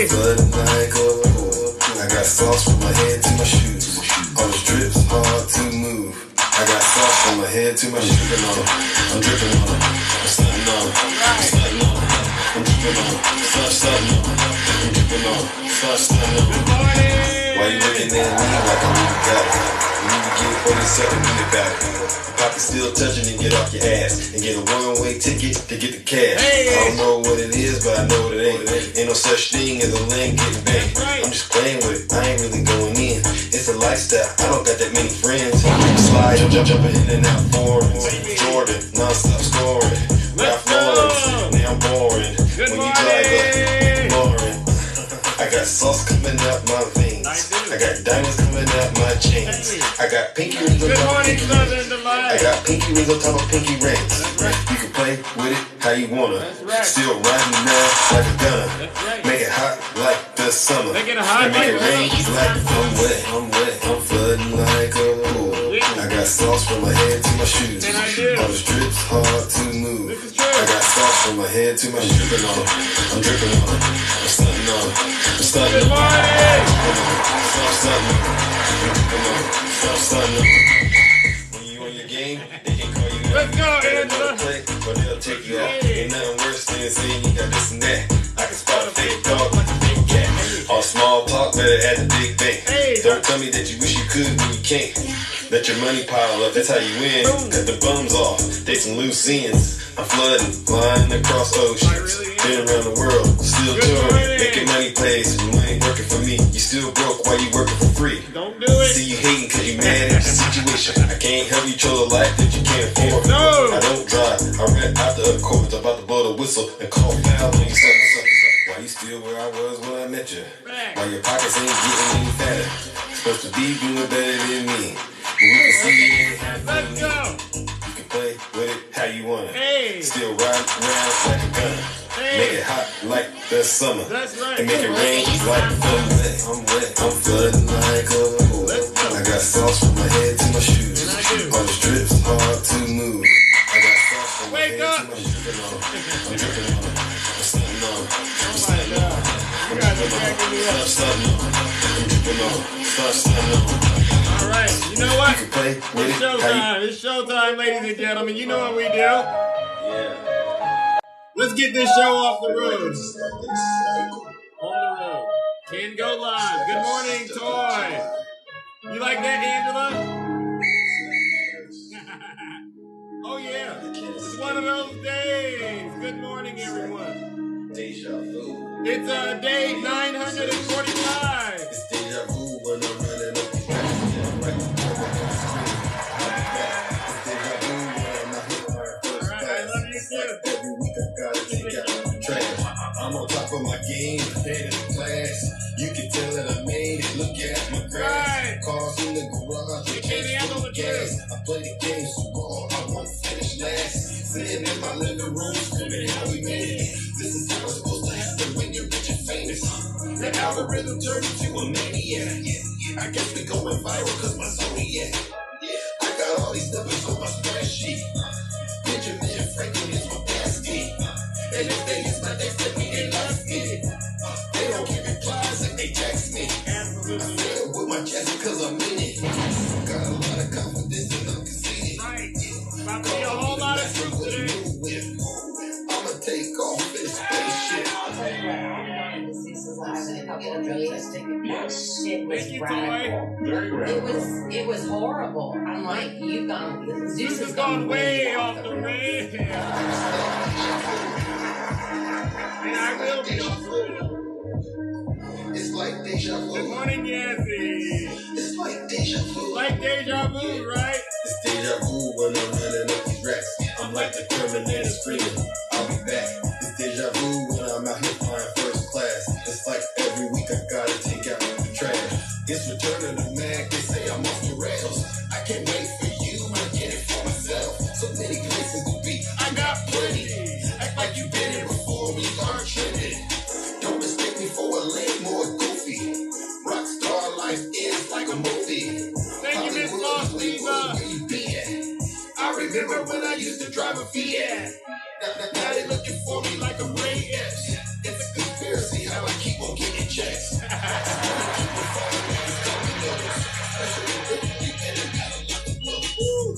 flooding like a pool. I got sauce from my head to my shoes. All the drips hard to move. I got sauce from my head to my shoes. I'm dripping on them. I'm stunting on them. I'm stunting on them. I'm dripping on them. Start stunting on them. I'm dripping on them. Start stunting on them. Why you looking at me like I really got it? You need to get 47 minute back. Pocket still touching and get off your ass and get a one-way ticket to get the cash. I don't know what it is, but I know what it ain't. Ain't no such thing as a lane getting banged. I'm just playing with it. I ain't really going in. It's a lifestyle. I don't got that many friends. Slide, jumping in and out foreigns. Jordan, non-stop scoring. Ralph Lauren, now I'm boring. When you drive up, boring. I got sauce coming out my veins. I got diamonds coming out my chains. I got pinky rings on top of pinky rings. I got pinky rings on top of pinky rings. You can play with it how you wanna. Still riding around like a gunner. Make it hot like the summer. And make it rain like I'm wet. I'm flooding like a pool. I got sauce from my head to my shoes. All the strips hard to move. I got sauce from my head to my shoes. I'm dripping on them. I'm stunting on them. I'm stunting on them. When you on your game, they can call you. Let's go, Angela. But they'll take you off. Ain't nothing worse than saying you got this and that. I can spot a fake dog like a big cat. All small talk, better at the big bank. Don't tell me that you wish you could when you can't. Let your money pile up, that's how you win. Cut the bums off, they some loose ends. I'm flooding, flying across oceans. Been around the world, still touring. Making money plays, you ain't working for me. You still broke while you working for free. Don't do it. See you hating cause you mad at the situation. I can't help you chose a life that you can't afford. No. I don't drive, I ran out the Accord. I'm about to blow the whistle and call foul when you something. Why you still where I was when I met you? Why your pockets ain't getting any fatter? Supposed to be doing better than me. We can see it Let's go. You can play with it how you want it. Still ride around like a gunner. Make it hot like the summer. That's right. And make it rain like I'm wet. I'm flooding like a pool. I got sauce from my head to my shoes. All the strips hard to move. I got sauce from my head to my shoes. I'm dripping on them. I'm stunting on them. I'm stunting on them. I'm dripping on them. I'm stunting on them. I'm dripping on them. Start stunting on them. All right, you know what? You can play with It's showtime. It's showtime, ladies and gentlemen. You know what we do. Yeah. Let's get this show off the road. On the road. Can go live. Good morning, Toy. You like that, Angela? Oh, yeah. It's one of those days. Good morning, everyone. Deja vu. It's day 945. It's deja vu when I'm running up the track. It's deja vu when I'm not hitting my first All right, I class. love you too. Every week I gotta take out the trash. I'm on top of my game, head in class. You can tell that I made it. Look at my grass. Cars in the garage. You can't handle the gas. I play the game so long. I won't finish last. Sitting in my living room, screaming how we made it. This is how it's supposed to happen when you're rich and famous. The algorithm turned you to a maniac. I guess we going viral cause my zodiac. I got all these numbers on my spreadsheet. Benjamin Franklin is my passkey. And if they use my next to me, they lost it. They don't give replies if they text me. I feel with my chest because I'm in it. Got a lot of confidence and I'm conceited. About to be a whole lot of truth today. I'ma take off this spaceship. Shit was radical. It was horrible. I'm like, you've gone. Zeus has gone way off the rails. And I will be on. It's like deja vu. Good morning, Yazzie. It's like deja vu. Like deja vu, right? It's deja vu when I'm running up these racks. I'm like the Terminator screaming, I'll be back. It's deja vu when I'm out here flying first class. It's like every week I gotta take out the trash. It's return of the Mac, they say I'm off the rails. I can't wait for you, I get it for myself. So many places to be, I got plenty. Act like you've been here before, we are trending. Don't mistake me for a lame or a goofy. Rockstar life is like a movie. Thank you, Miss Moss, Lisa. Where you been? I remember when I used to drive a Fiat. Now they looking for me like a Ray S. It's a conspiracy how I keep on getting checks.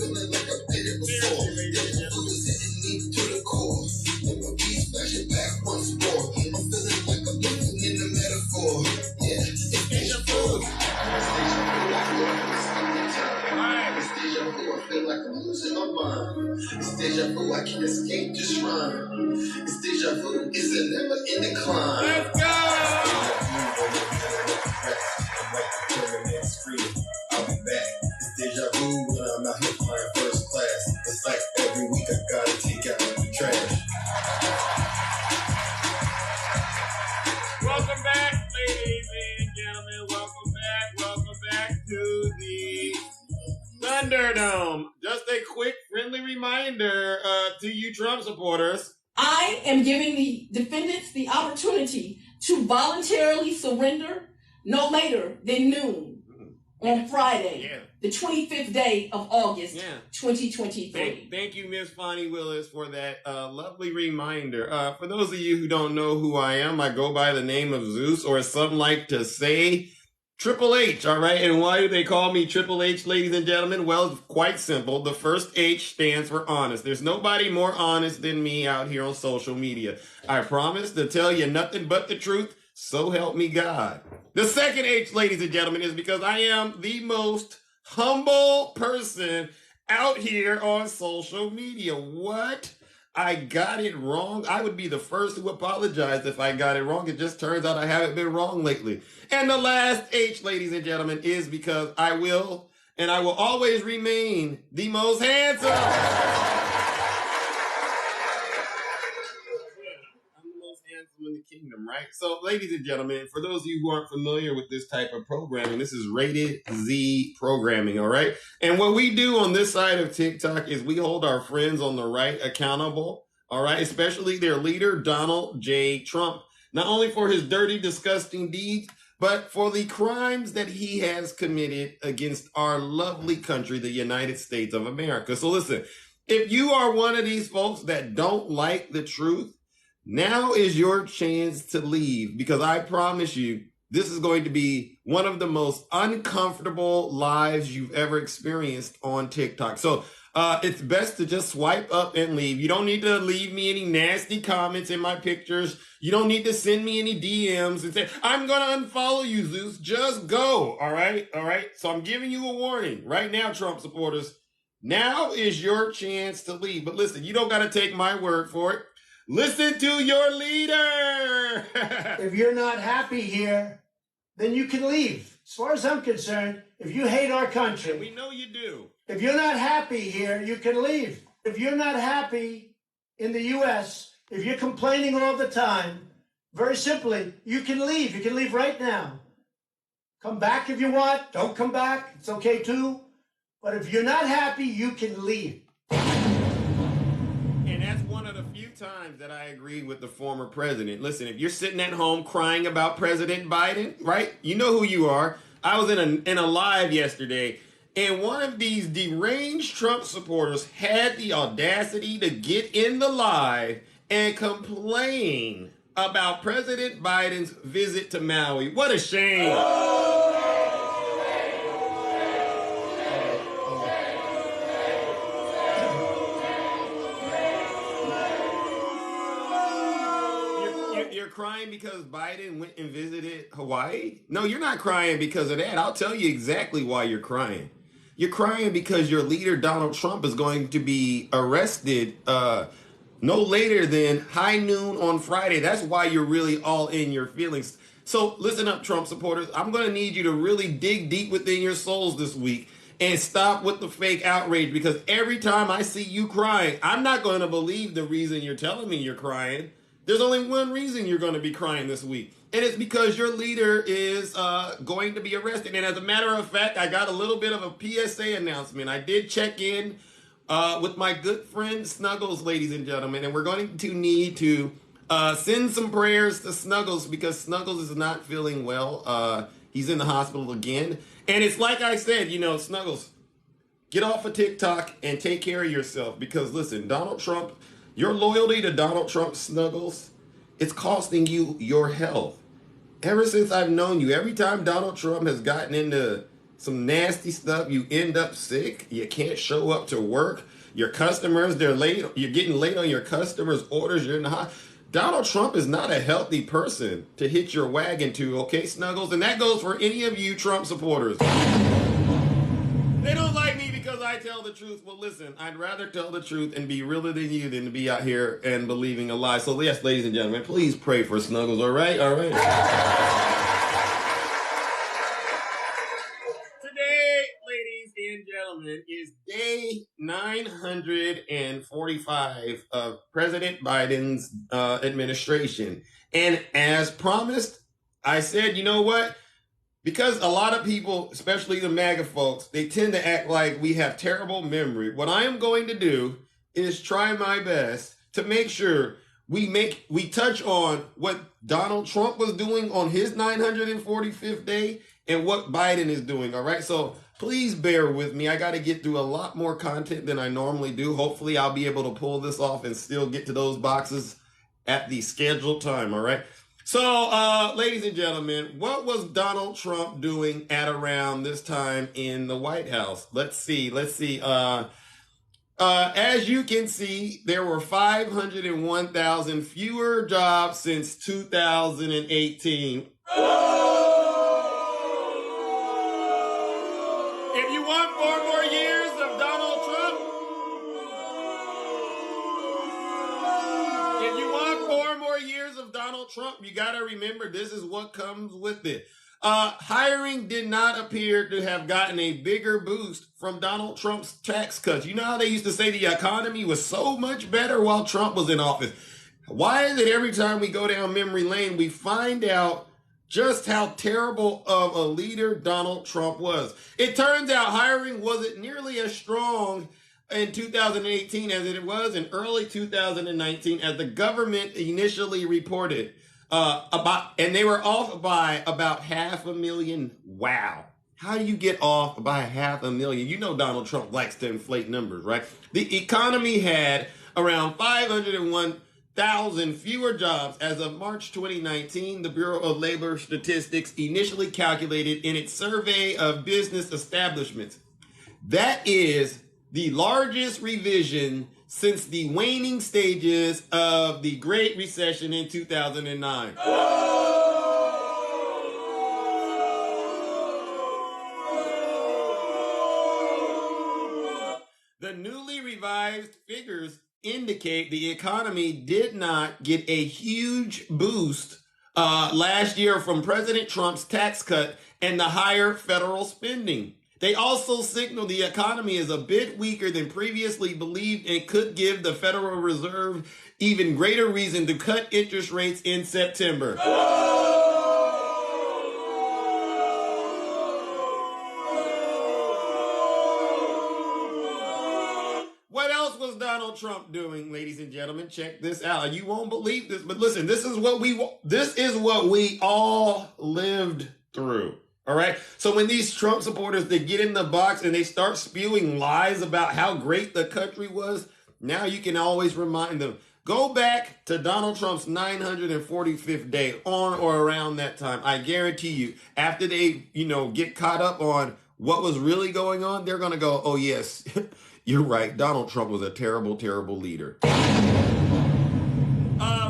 Feeling like I did it before. It's hitting me to the core. And my keys flashing back once more. I'm feeling like I'm living in a metaphor. Yeah, it's deja vu. It's deja vu. I feel like I'm losing my mind. It's deja vu. I can't escape this rhyme. It's deja vu. It's a never-ending climb. Let's go! I'll be back. It's deja vu when I'm out here flying first class. It's like every week I gotta take out the trash. Welcome back, ladies and gentlemen. Welcome back to the Thunderdome. Just a quick, friendly reminder to you Trump supporters. I am giving the defendants the opportunity to voluntarily surrender no later than noon on Friday, the 25th day of August, 2023. Thank you, Miss Fonnie Willis, for that lovely reminder. For those of you who don't know who I am, I go by the name of Zeus, or as some like to say, Triple H, all right? And why do they call me Triple H, ladies and gentlemen? Well, it's quite simple. The first H stands for honest. There's nobody more honest than me out here on social media. I promise to tell you nothing but the truth, so help me God. The second H, ladies and gentlemen, is because I am the most humble person out here on social media. What? I got it wrong? I would be the first to apologize if I got it wrong. It just turns out I haven't been wrong lately. And the last H, ladies and gentlemen, is because I will always remain the most handsome. In the kingdom, right? So, ladies and gentlemen, for those of you who aren't familiar with this type of programming, this is Rated Z programming, all right? And what we do on this side of TikTok is we hold our friends on the right accountable, all right? Especially their leader, Donald J. Trump, not only for his dirty, disgusting deeds, but for the crimes that he has committed against our lovely country, the United States of America. So listen, if you are one of these folks that don't like the truth, now is your chance to leave, because I promise you, this is going to be one of the most uncomfortable lives you've ever experienced on TikTok. So it's best to just swipe up and leave. You don't need to leave me any nasty comments in my pictures. You don't need to send me any DMs and say, I'm going to unfollow you, Zeus. Just go. All right. All right. So I'm giving you a warning right now, Trump supporters. Now is your chance to leave. But listen, you don't got to take my word for it. Listen to your leader. If you're not happy here, then you can leave. As far as I'm concerned, if you hate our country, we know you do. If you're not happy here, you can leave. If you're not happy in the U.S., if you're complaining all the time, very simply, you can leave. You can leave right now. Come back if you want. Don't come back. It's okay too. But if you're not happy, you can leave. And that's one of the few times that I agree with the former president. Listen, if you're sitting at home crying about President Biden, right? You know who you are. I was in a live yesterday, and one of these deranged Trump supporters had the audacity to get in the live and complain about President Biden's visit to Maui. What a shame. You're crying because Biden went and visited Hawaii? No, you're not crying because of that. I'll tell you exactly why you're crying. You're crying because your leader, Donald Trump, is going to be arrested no later than high noon on Friday. That's why you're really all in your feelings. So listen up, Trump supporters. I'm going to need you to really dig deep within your souls this week and stop with the fake outrage, because every time I see you crying, I'm not going to believe the reason you're telling me you're crying. There's only one reason you're going to be crying this week, and it's because your leader is going to be arrested. And as a matter of fact, I got a little bit of a PSA announcement. I did check in with my good friend Snuggles, ladies and gentlemen, and we're going to need to send some prayers to Snuggles, because Snuggles is not feeling well. He's in the hospital again. And it's like I said, you know, Snuggles, get off of TikTok and take care of yourself. Because listen, Donald Trump, your loyalty to Donald Trump, Snuggles, it's costing you your health. Ever since I've known you, every time Donald Trump has gotten into some nasty stuff, you end up sick. You can't show up to work. Your customers, they're late. You're getting late on your customers' orders. You're in the hot. Donald Trump is not a healthy person to hit your wagon to, okay, Snuggles? And that goes for any of you Trump supporters. They don't like me because I tell the truth. Well, listen, I'd rather tell the truth and be realer than you than to be out here and believing a lie. So, yes, ladies and gentlemen, please pray for Snuggles, all right? All right. Today, ladies and gentlemen, is day 945 of President Biden's administration. And as promised, I said, you know what? Because a lot of people, especially the MaGA folks, they tend to act like we have terrible memory. What I am going to do is try my best to make sure we touch on what Donald Trump was doing on his 945th day and what Biden is doing, all right? So please bear with me. I got to get through a lot more content than I normally do. Hopefully I'll be able to pull this off and still get to those boxes at the scheduled time, all right? So, ladies and gentlemen, what was Donald Trump doing at around this time in the White House? Let's see. As you can see, there were 501,000 fewer jobs since 2018. If you want 4 more years of Donald Trump, you got to remember this is what comes with it. Hiring did not appear to have gotten a bigger boost from Donald Trump's tax cuts. You know how they used to say the economy was so much better while Trump was in office? Why is it every time we go down memory lane, we find out just how terrible of a leader Donald Trump was? It turns out hiring wasn't nearly as strong in 2018 as it was in early 2019, as the government initially reported. And they were off by about 500,000. Wow. How do you get off by 500,000? You know Donald Trump likes to inflate numbers, right? The economy had around 501,000 fewer jobs as of March 2019, the Bureau of Labor Statistics initially calculated in its survey of business establishments. That is the largest revision since the waning stages of the Great Recession in 2009. The newly revised figures indicate the economy did not get a huge boost last year from President Trump's tax cut and the higher federal spending. They also signal the economy is a bit weaker than previously believed and could give the Federal Reserve even greater reason to cut interest rates in September. What else was Donald Trump doing, ladies and gentlemen? Check this out. You won't believe this, but listen, this is what we all lived through. All right. So when these Trump supporters, they get in the box and they start spewing lies about how great the country was, now you can always remind them, go back to Donald Trump's 945th day, on or around that time. I guarantee you, after they, get caught up on what was really going on, they're going to go, oh, yes, you're right. Donald Trump was a terrible, terrible leader.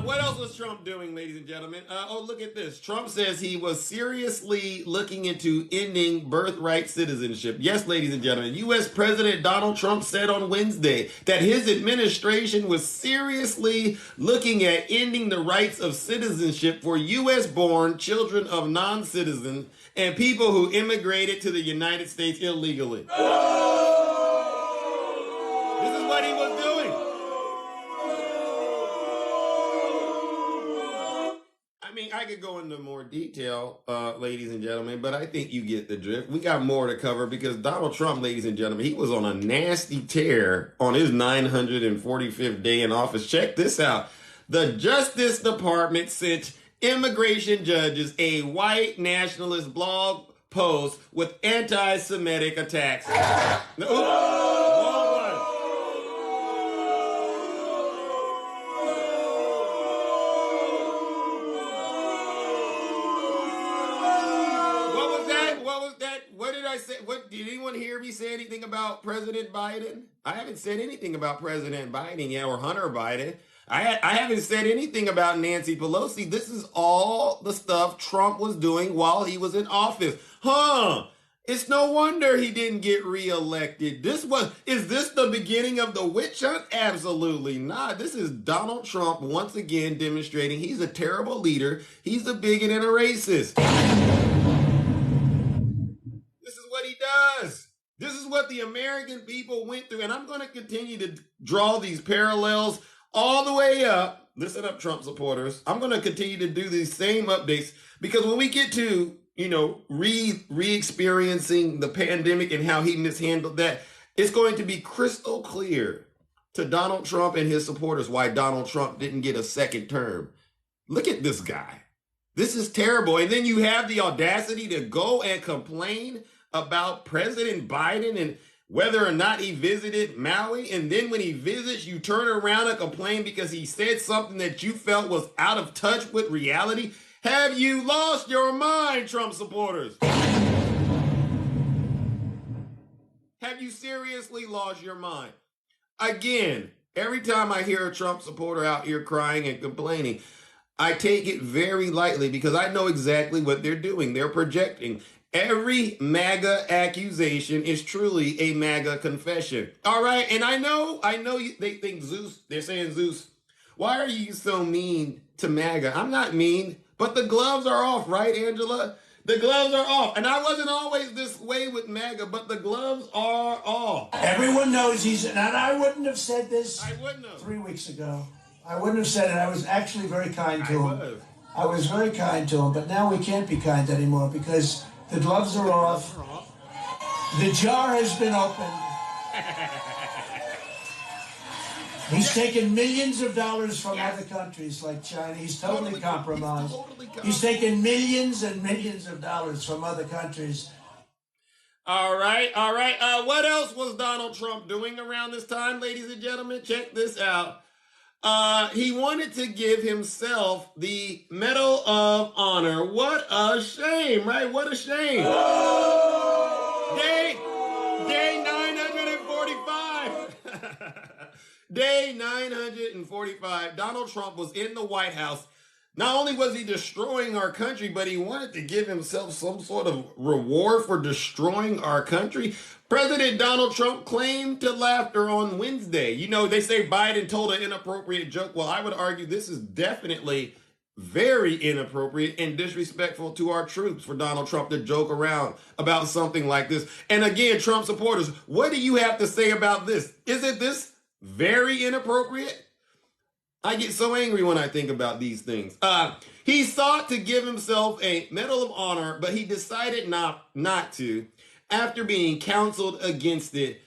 What else was Trump doing, ladies and gentlemen? Look at this. Trump says he was seriously looking into ending birthright citizenship. Yes, ladies and gentlemen, U.S. President Donald Trump said on Wednesday that his administration was seriously looking at ending the rights of citizenship for U.S.-born children of non-citizens and people who immigrated to the United States illegally. This is what he was doing. I could go into more detail, ladies and gentlemen, but I think you get the drift. We got more to cover because Donald Trump, ladies and gentlemen, he was on a nasty tear on his 945th day in office. Check this out. The Justice Department sent immigration judges a white nationalist blog posts with anti-Semitic attacks. What did I say? What did anyone hear me say anything about President Biden? I haven't said anything about President Biden yet, or Hunter Biden. I haven't said anything about Nancy Pelosi. This is all the stuff Trump was doing while he was in office. It's no wonder he didn't get reelected. Is this the beginning of the witch hunt? Absolutely not. This is Donald Trump once again demonstrating he's a terrible leader. He's a bigot and a racist. This is what he does. This is what the American people went through. And I'm going to continue to draw these parallels all the way up. Listen up, Trump supporters. I'm going to continue to do these same updates because when we get to, re-experiencing the pandemic and how he mishandled that, it's going to be crystal clear to Donald Trump and his supporters why Donald Trump didn't get a second term. Look at this guy. This is terrible. And then you have the audacity to go and complain about President Biden and whether or not he visited Maui. And then when he visits, you turn around and complain because he said something that you felt was out of touch with reality. Have you lost your mind, Trump supporters? Have you seriously lost your mind? Again, every time I hear a Trump supporter out here crying and complaining, I take it very lightly because I know exactly what they're doing. They're projecting. Every MaGA accusation is truly a MaGA confession. All right, and I know they think Zeus, they're saying Zeus, why are you so mean to MaGA? I'm not mean, but the gloves are off, right, Angela? The gloves are off. And I wasn't always this way with MaGA, but the gloves are off. Everyone knows and I wouldn't have said this. I wouldn't have. 3 weeks ago. I wouldn't have said it. I was actually very kind to him. I was very kind to him, but now we can't be kind anymore because the gloves are off. The jar has been opened. He's taken millions of dollars from other countries like China. He's totally compromised. He's taken millions and millions of dollars from other countries. All right. What else was Donald Trump doing around this time, ladies and gentlemen? Check this out. He wanted to give himself the Medal of Honor. What a shame, right? What a shame. Day 945. Day 945. Donald Trump was in the White House. Not only was he destroying our country, but he wanted to give himself some sort of reward for destroying our country. President Donald Trump claimed to laughter on Wednesday. They say Biden told an inappropriate joke. Well, I would argue this is definitely very inappropriate and disrespectful to our troops for Donald Trump to joke around about something like this. And again, Trump supporters, what do you have to say about this? Isn't this very inappropriate? I get so angry when I think about these things. He sought to give himself a Medal of Honor, but he decided not to after being counseled against it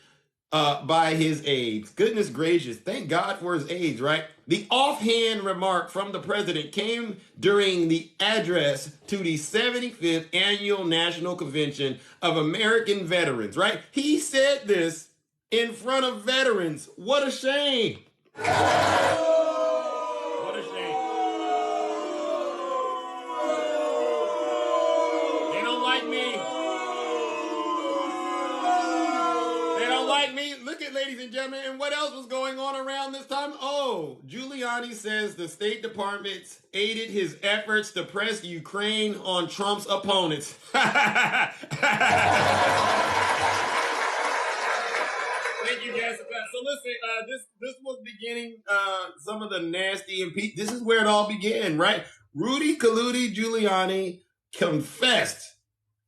by his aides. Goodness gracious. Thank God for his aides, right? The offhand remark from the president came during the address to the 75th Annual National Convention of American Veterans, right? He said this in front of veterans. What a shame. What a shame. They don't like me. They don't like me. Look at, ladies and gentlemen, and what else was going on around this time? Oh, Giuliani says the State Department aided his efforts to press Ukraine on Trump's opponents. Thank you, Jessica. So listen, this was beginning some of the nasty impeachment. This is where it all began, right? Rudy Giuliani confessed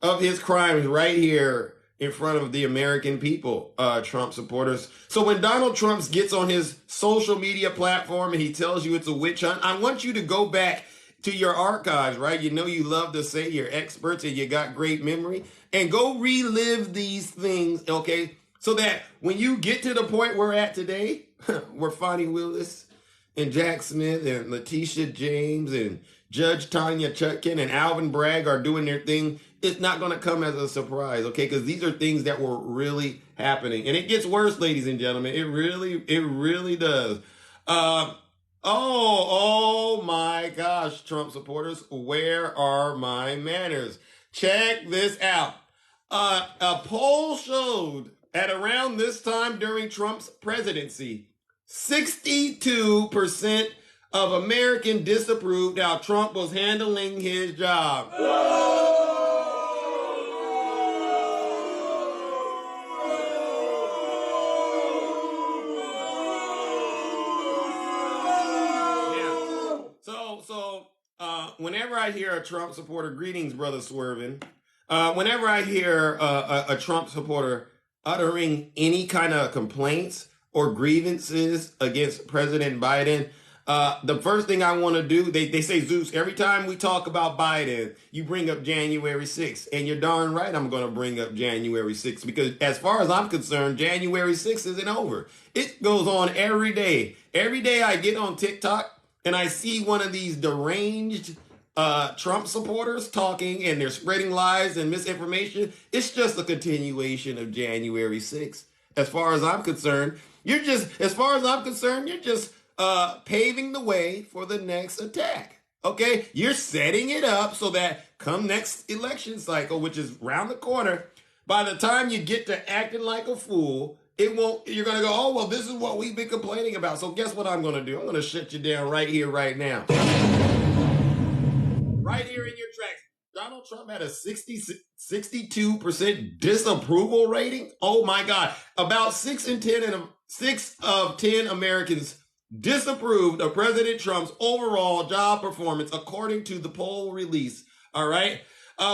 of his crimes right here in front of the American people, Trump supporters. So when Donald Trump gets on his social media platform and he tells you it's a witch hunt, I want you to go back to your archives, right? You love to say you're experts and you got great memory, and go relive these things, okay? So that when you get to the point we're at today, where Fonnie Willis and Jack Smith and Letitia James and Judge Tanya Chutkin and Alvin Bragg are doing their thing, it's not going to come as a surprise, okay? Because these are things that were really happening. And it gets worse, ladies and gentlemen. It really does. Oh my gosh, Trump supporters, where are my manners? Check this out. A poll showed at around this time during Trump's presidency, 62% of Americans disapproved how Trump was handling his job. Whenever I hear a Trump supporter, greetings, Brother Swervin. Whenever I hear a Trump supporter uttering any kind of complaints or grievances against President Biden, the first thing I want to do, they say, Zeus, every time we talk about Biden, you bring up January 6th. And you're darn right I'm going to bring up January 6th. Because as far as I'm concerned, January 6th isn't over. It goes on every day. Every day I get on TikTok and I see one of these deranged Trump supporters talking, and they're spreading lies and misinformation. It's just a continuation of January 6th. As far as I'm concerned, you're just paving the way for the next attack. Okay? You're setting it up so that come next election cycle, which is round the corner, by the time you get to acting like a fool, you're going to go, oh, well, this is what we've been complaining about. So guess what I'm going to do? I'm going to shut you down right here, right now. Right here in your tracks. Donald Trump had a 62% disapproval rating. Oh my God. About 6 of 10 Americans disapproved of President Trump's overall job performance, according to the poll release. All right.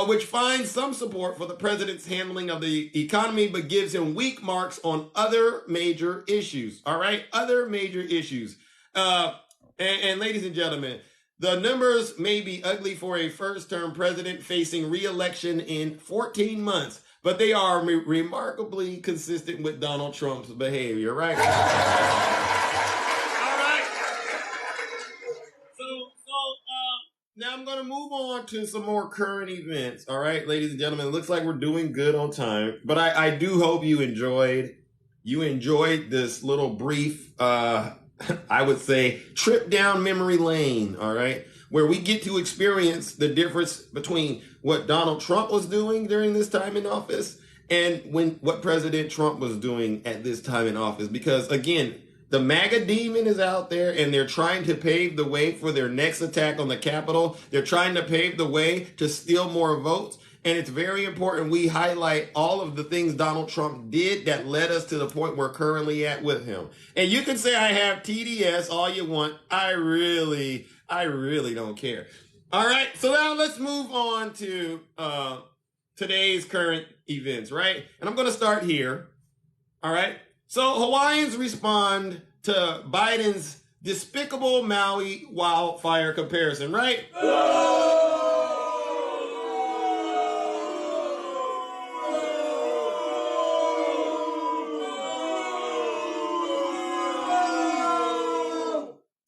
Which finds some support for the president's handling of the economy, but gives him weak marks on other major issues. All right. Other major issues. And ladies and gentlemen, the numbers may be ugly for a first-term president facing re-election in 14 months, but they are remarkably consistent with Donald Trump's behavior, right? All right. So now I'm going to move on to some more current events, all right, ladies and gentlemen. It looks like we're doing good on time, but I do hope you enjoyed this little brief I would say trip down memory lane, all right, where we get to experience the difference between what Donald Trump was doing during this time in office and what President Trump was doing at this time in office. Because again, the MaGA demon is out there, and they're trying to pave the way for their next attack on the Capitol. They're trying to pave the way to steal more votes. And it's very important we highlight all of the things Donald Trump did that led us to the point we're currently at with him. And you can say I have TDS all you want. I really don't care. All right. So now let's move on to today's current events, right? And I'm going to start here. All right. So Hawaiians respond to Biden's despicable Maui wildfire comparison, right?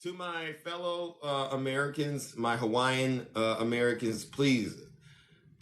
To my fellow Americans, my Hawaiian Americans, please,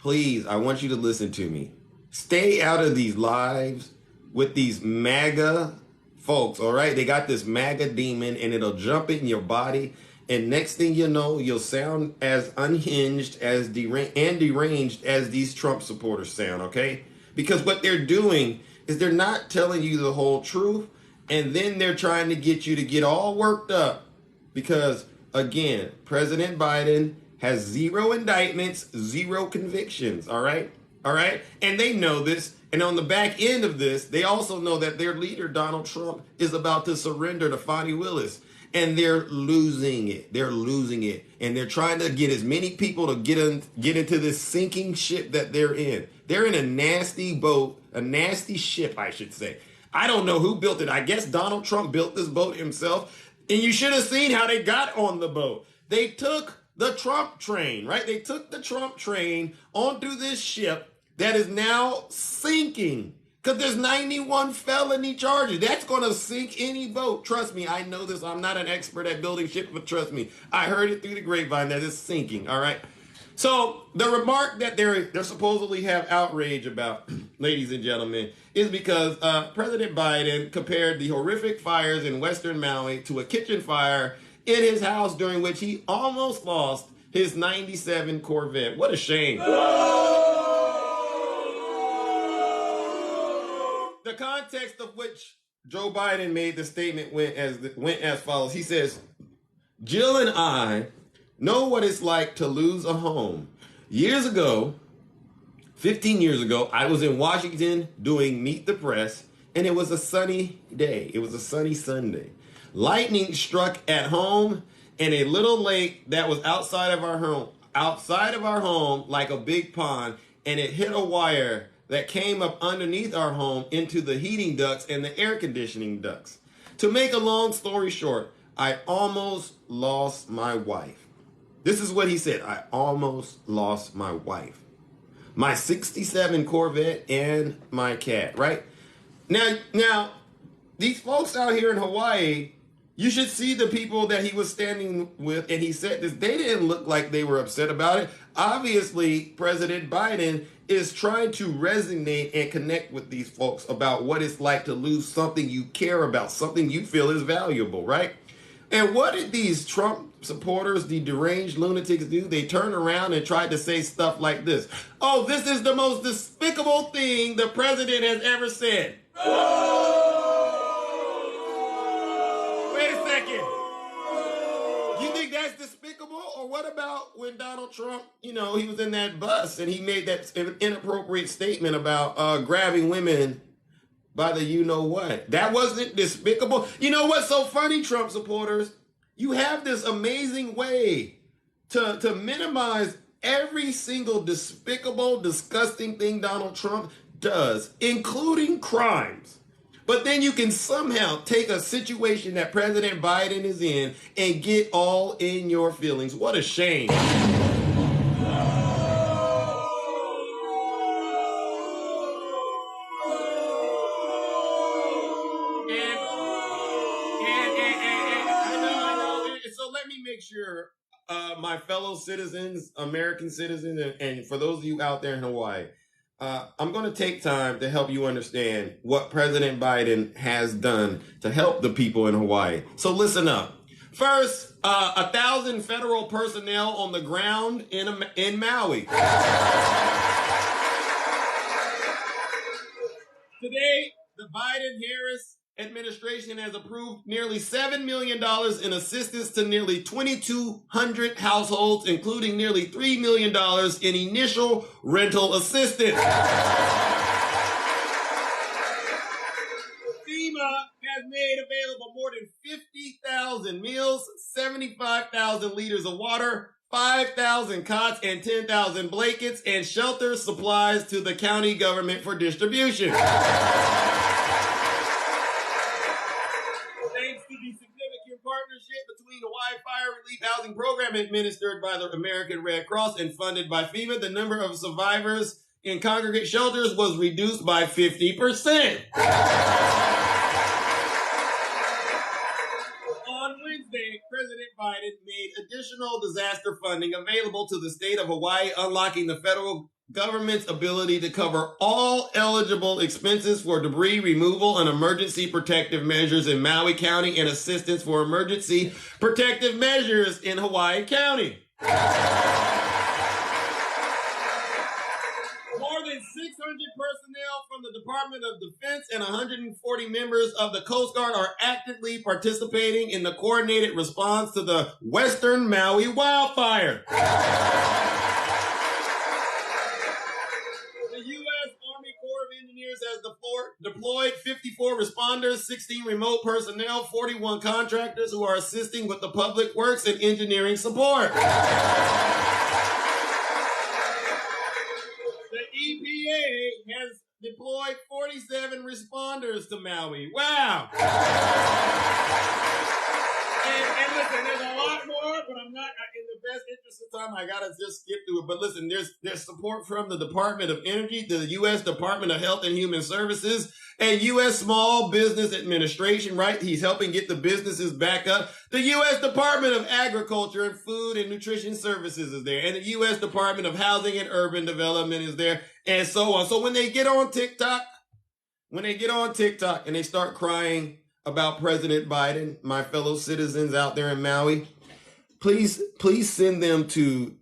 I want you to listen to me. Stay out of these lives with these MaGA folks, all right? They got this MaGA demon, and it'll jump in your body, and next thing you know, you'll sound as unhinged as deranged as these Trump supporters sound, okay? Because what they're doing is they're not telling you the whole truth, and then they're trying to get you to get all worked up. Because, again, President Biden has 0 indictments, 0 convictions, all right? All right? And they know this. And on the back end of this, they also know that their leader, Donald Trump, is about to surrender to Fani Willis. And they're losing it. They're losing it. And they're trying to get as many people to get into this sinking ship that they're in. They're in a nasty boat, a nasty ship, I should say. I don't know who built it. I guess Donald Trump built this boat himself. And you should have seen how they got on the boat. They took the Trump train, right? They took the Trump train onto this ship that is now sinking. Because there's 91 felony charges. That's going to sink any boat. Trust me, I know this. I'm not an expert at building ships, but trust me, I heard it through the grapevine that it's sinking, all right? So the remark that they're supposedly have outrage about, ladies and gentlemen, is because President Biden compared the horrific fires in Western Maui to a kitchen fire in his house during which he almost lost his 97 Corvette. What a shame. The context of which Joe Biden made the statement went as follows. He says, Jill and I know what it's like to lose a home. Years ago, 15 years ago, I was in Washington doing Meet the Press, and it was a sunny day. It was a sunny Sunday. Lightning struck at home in a little lake that was outside of our home like a big pond, and it hit a wire that came up underneath our home into the heating ducts and the air conditioning ducts. To make a long story short, I almost lost my wife. This is what he said. I almost lost my wife. My 67 Corvette and my cat, right? Now, these folks out here in Hawaii, you should see the people that he was standing with, and he said this, they didn't look like they were upset about it. Obviously, President Biden is trying to resonate and connect with these folks about what it's like to lose something you care about, something you feel is valuable, right? And what did these Trump supporters, the deranged lunatics, do? They turned around and tried to say stuff like this. Oh, this is the most despicable thing the president has ever said. Wait a second. You think that's despicable? Or what about when Donald Trump, he was in that bus and he made that inappropriate statement about grabbing women by the you-know-what? That wasn't despicable. You know what's so funny, Trump supporters? You have this amazing way to minimize every single despicable, disgusting thing Donald Trump does, including crimes. But then you can somehow take a situation that President Biden is in and get all in your feelings. What a shame. Sure, my fellow citizens, American citizens, and for those of you out there in Hawaii, I'm going to take time to help you understand what President Biden has done to help the people in Hawaii. So listen up. First, 1,000 federal personnel on the ground in Maui. Today, the Biden-Harris administration has approved nearly $7 million in assistance to nearly 2,200 households, including nearly $3 million in initial rental assistance. FEMA has made available more than 50,000 meals, 75,000 liters of water, 5,000 cots, and 10,000 blankets and shelter supplies to the county government for distribution. Partnership between the Hawaii Fire Relief Housing Program administered by the American Red Cross and funded by FEMA, the number of survivors in congregate shelters was reduced by 50%. On Wednesday, President Biden made additional disaster funding available to the state of Hawaii, unlocking the federal government's ability to cover all eligible expenses for debris removal and emergency protective measures in Maui County and assistance for emergency protective measures in Hawaii County. More than 600 personnel from the Department of Defense and 140 members of the Coast Guard are actively participating in the coordinated response to the Western Maui wildfire. Has deployed 54 responders, 16 remote personnel, 41 contractors who are assisting with the public works and engineering support. The EPA has deployed 47 responders to Maui. Wow. And listen, there's a lot more, but I'm not, in the best interest of time. I gotta just skip through it. But listen, there's support from the Department of Energy, the U.S. Department of Health and Human Services, and U.S. Small Business Administration, right? He's helping get the businesses back up. The U.S. Department of Agriculture and Food and Nutrition Services is there. And the U.S. Department of Housing and Urban Development is there, and so on. So when they get on TikTok and they start crying about President Biden, my fellow citizens out there in Maui, please send them to,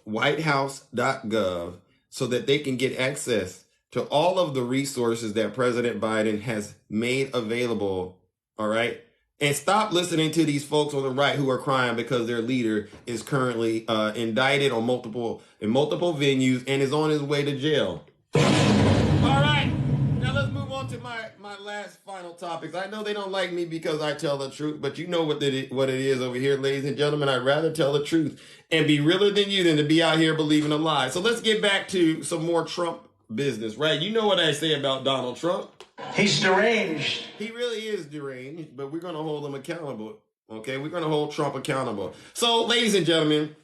whitehouse.gov so that they can get access to all of the resources that President Biden has made available, all right? And stop listening to these folks on the right who are crying because their leader is currently indicted on multiple venues and is on his way to jail. All right, now let's move on to my last final topics. I know they don't like me because I tell the truth, but you know what it is over here, ladies and gentlemen. I'd rather tell the truth and be realer than you than to be out here believing a lie. So let's get back to some more Trump business, right? You know what I say about Donald Trump. He's deranged. He really is deranged, but we're going to hold him accountable, okay? We're going to hold Trump accountable. So, ladies and gentlemen,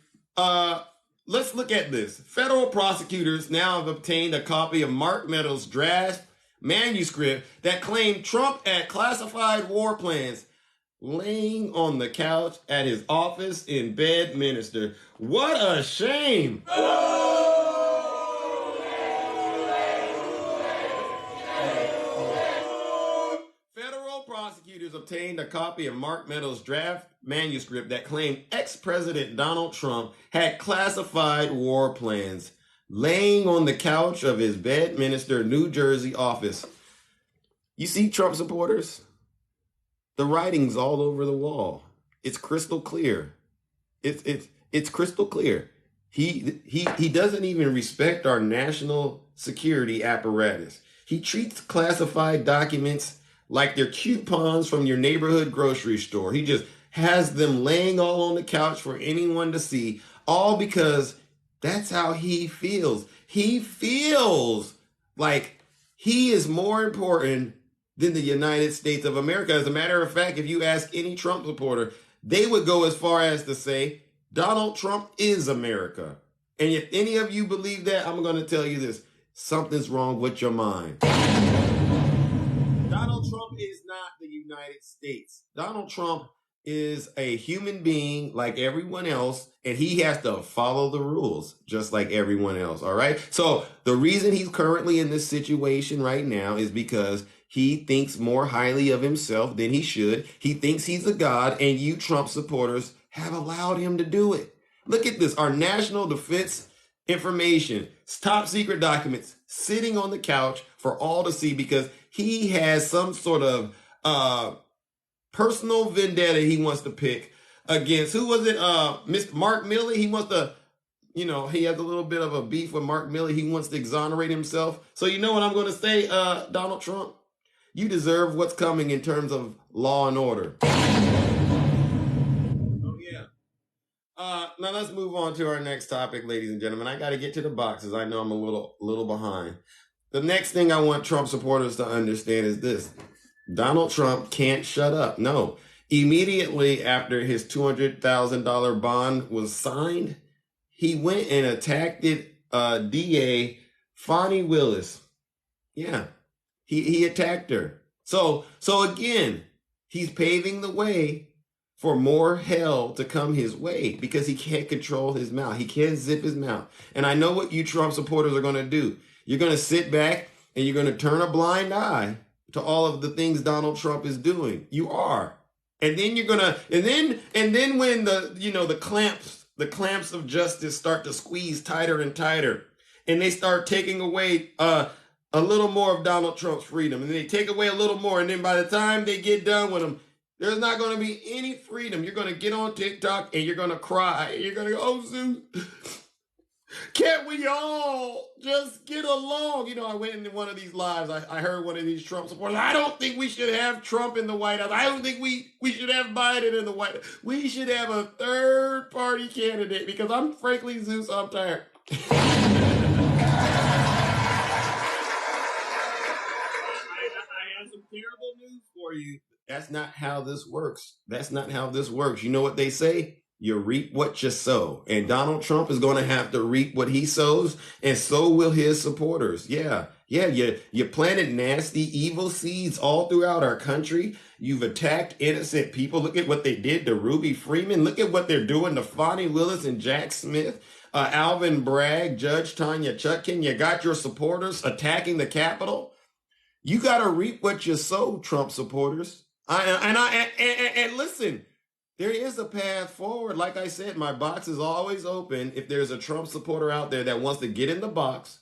let's look at this. Federal prosecutors now have obtained a copy of Mark Meadows' draft manuscript that claimed Trump had classified war plans laying on the couch at his office in Bedminster. What a shame! Federal prosecutors obtained a copy of Mark Meadows' draft manuscript that claimed ex-President Donald Trump had classified war plans laying on the couch of his Bedminster, New Jersey office. You see, Trump supporters? The writing's all over the wall. It's crystal clear. It's crystal clear. He doesn't even respect our national security apparatus. He treats classified documents like they're coupons from your neighborhood grocery store. He just has them laying all on the couch for anyone to see, all because that's how he feels. He feels like he is more important than the United States of America. As a matter of fact, if you ask any Trump supporter, they would go as far as to say, Donald Trump is America. And if any of you believe that, I'm going to tell you this. Something's wrong with your mind. Donald Trump is not the United States. Donald Trump is a human being like everyone else, and he has to follow the rules just like everyone else, all right? So the reason he's currently in this situation right now is because he thinks more highly of himself than he should. He thinks he's a god, and you Trump supporters have allowed him to do it. Look at this. Our national defense information, top secret documents sitting on the couch for all to see because he has some sort of personal vendetta he wants to pick against, who was it? Mr. Mark Milley. He wants to, he has a little bit of a beef with Mark Milley. He wants to exonerate himself. So you know what I'm going to say, Donald Trump? You deserve what's coming in terms of law and order. Oh, yeah. Now let's move on to our next topic, ladies and gentlemen. I got to get to the boxes. I know I'm a little behind. The next thing I want Trump supporters to understand is this. Donald Trump can't shut up. No. Immediately after his $200,000 bond was signed, he went and attacked DA Fani Willis. Yeah. He attacked her. So again, he's paving the way for more hell to come his way because he can't control his mouth. He can't zip his mouth. And I know what you Trump supporters are going to do. You're going to sit back and you're going to turn a blind eye to all of the things Donald Trump is doing. You are. And then you're going to, and then when the clamps of justice start to squeeze tighter and tighter, and they start taking away, a little more of Donald Trump's freedom, and they take away a little more, and then by the time they get done with him, there's not going to be any freedom. You're going to get on TikTok and you're going to cry. You're going to go, oh, Zeus, can't we all just get along? I went into one of these lives. I heard one of these Trump supporters. I don't think we should have Trump in the White House. I don't think we should have Biden in the White House. We should have a third party candidate because frankly, Zeus, I'm tired. Terrible news for you. That's not how this works. You know what they say? You reap what you sow. And Donald Trump is going to have to reap what he sows, and so will his supporters. Yeah, you planted nasty, evil seeds all throughout our country. You've attacked innocent people. Look at what they did to Ruby Freeman. Look at what they're doing to Fonnie Willis and Jack Smith, Alvin Bragg, Judge Tanya Chutkin. You got your supporters attacking the Capitol. You got to reap what you sow, Trump supporters. And listen, there is a path forward. Like I said, my box is always open. If there's a Trump supporter out there that wants to get in the box,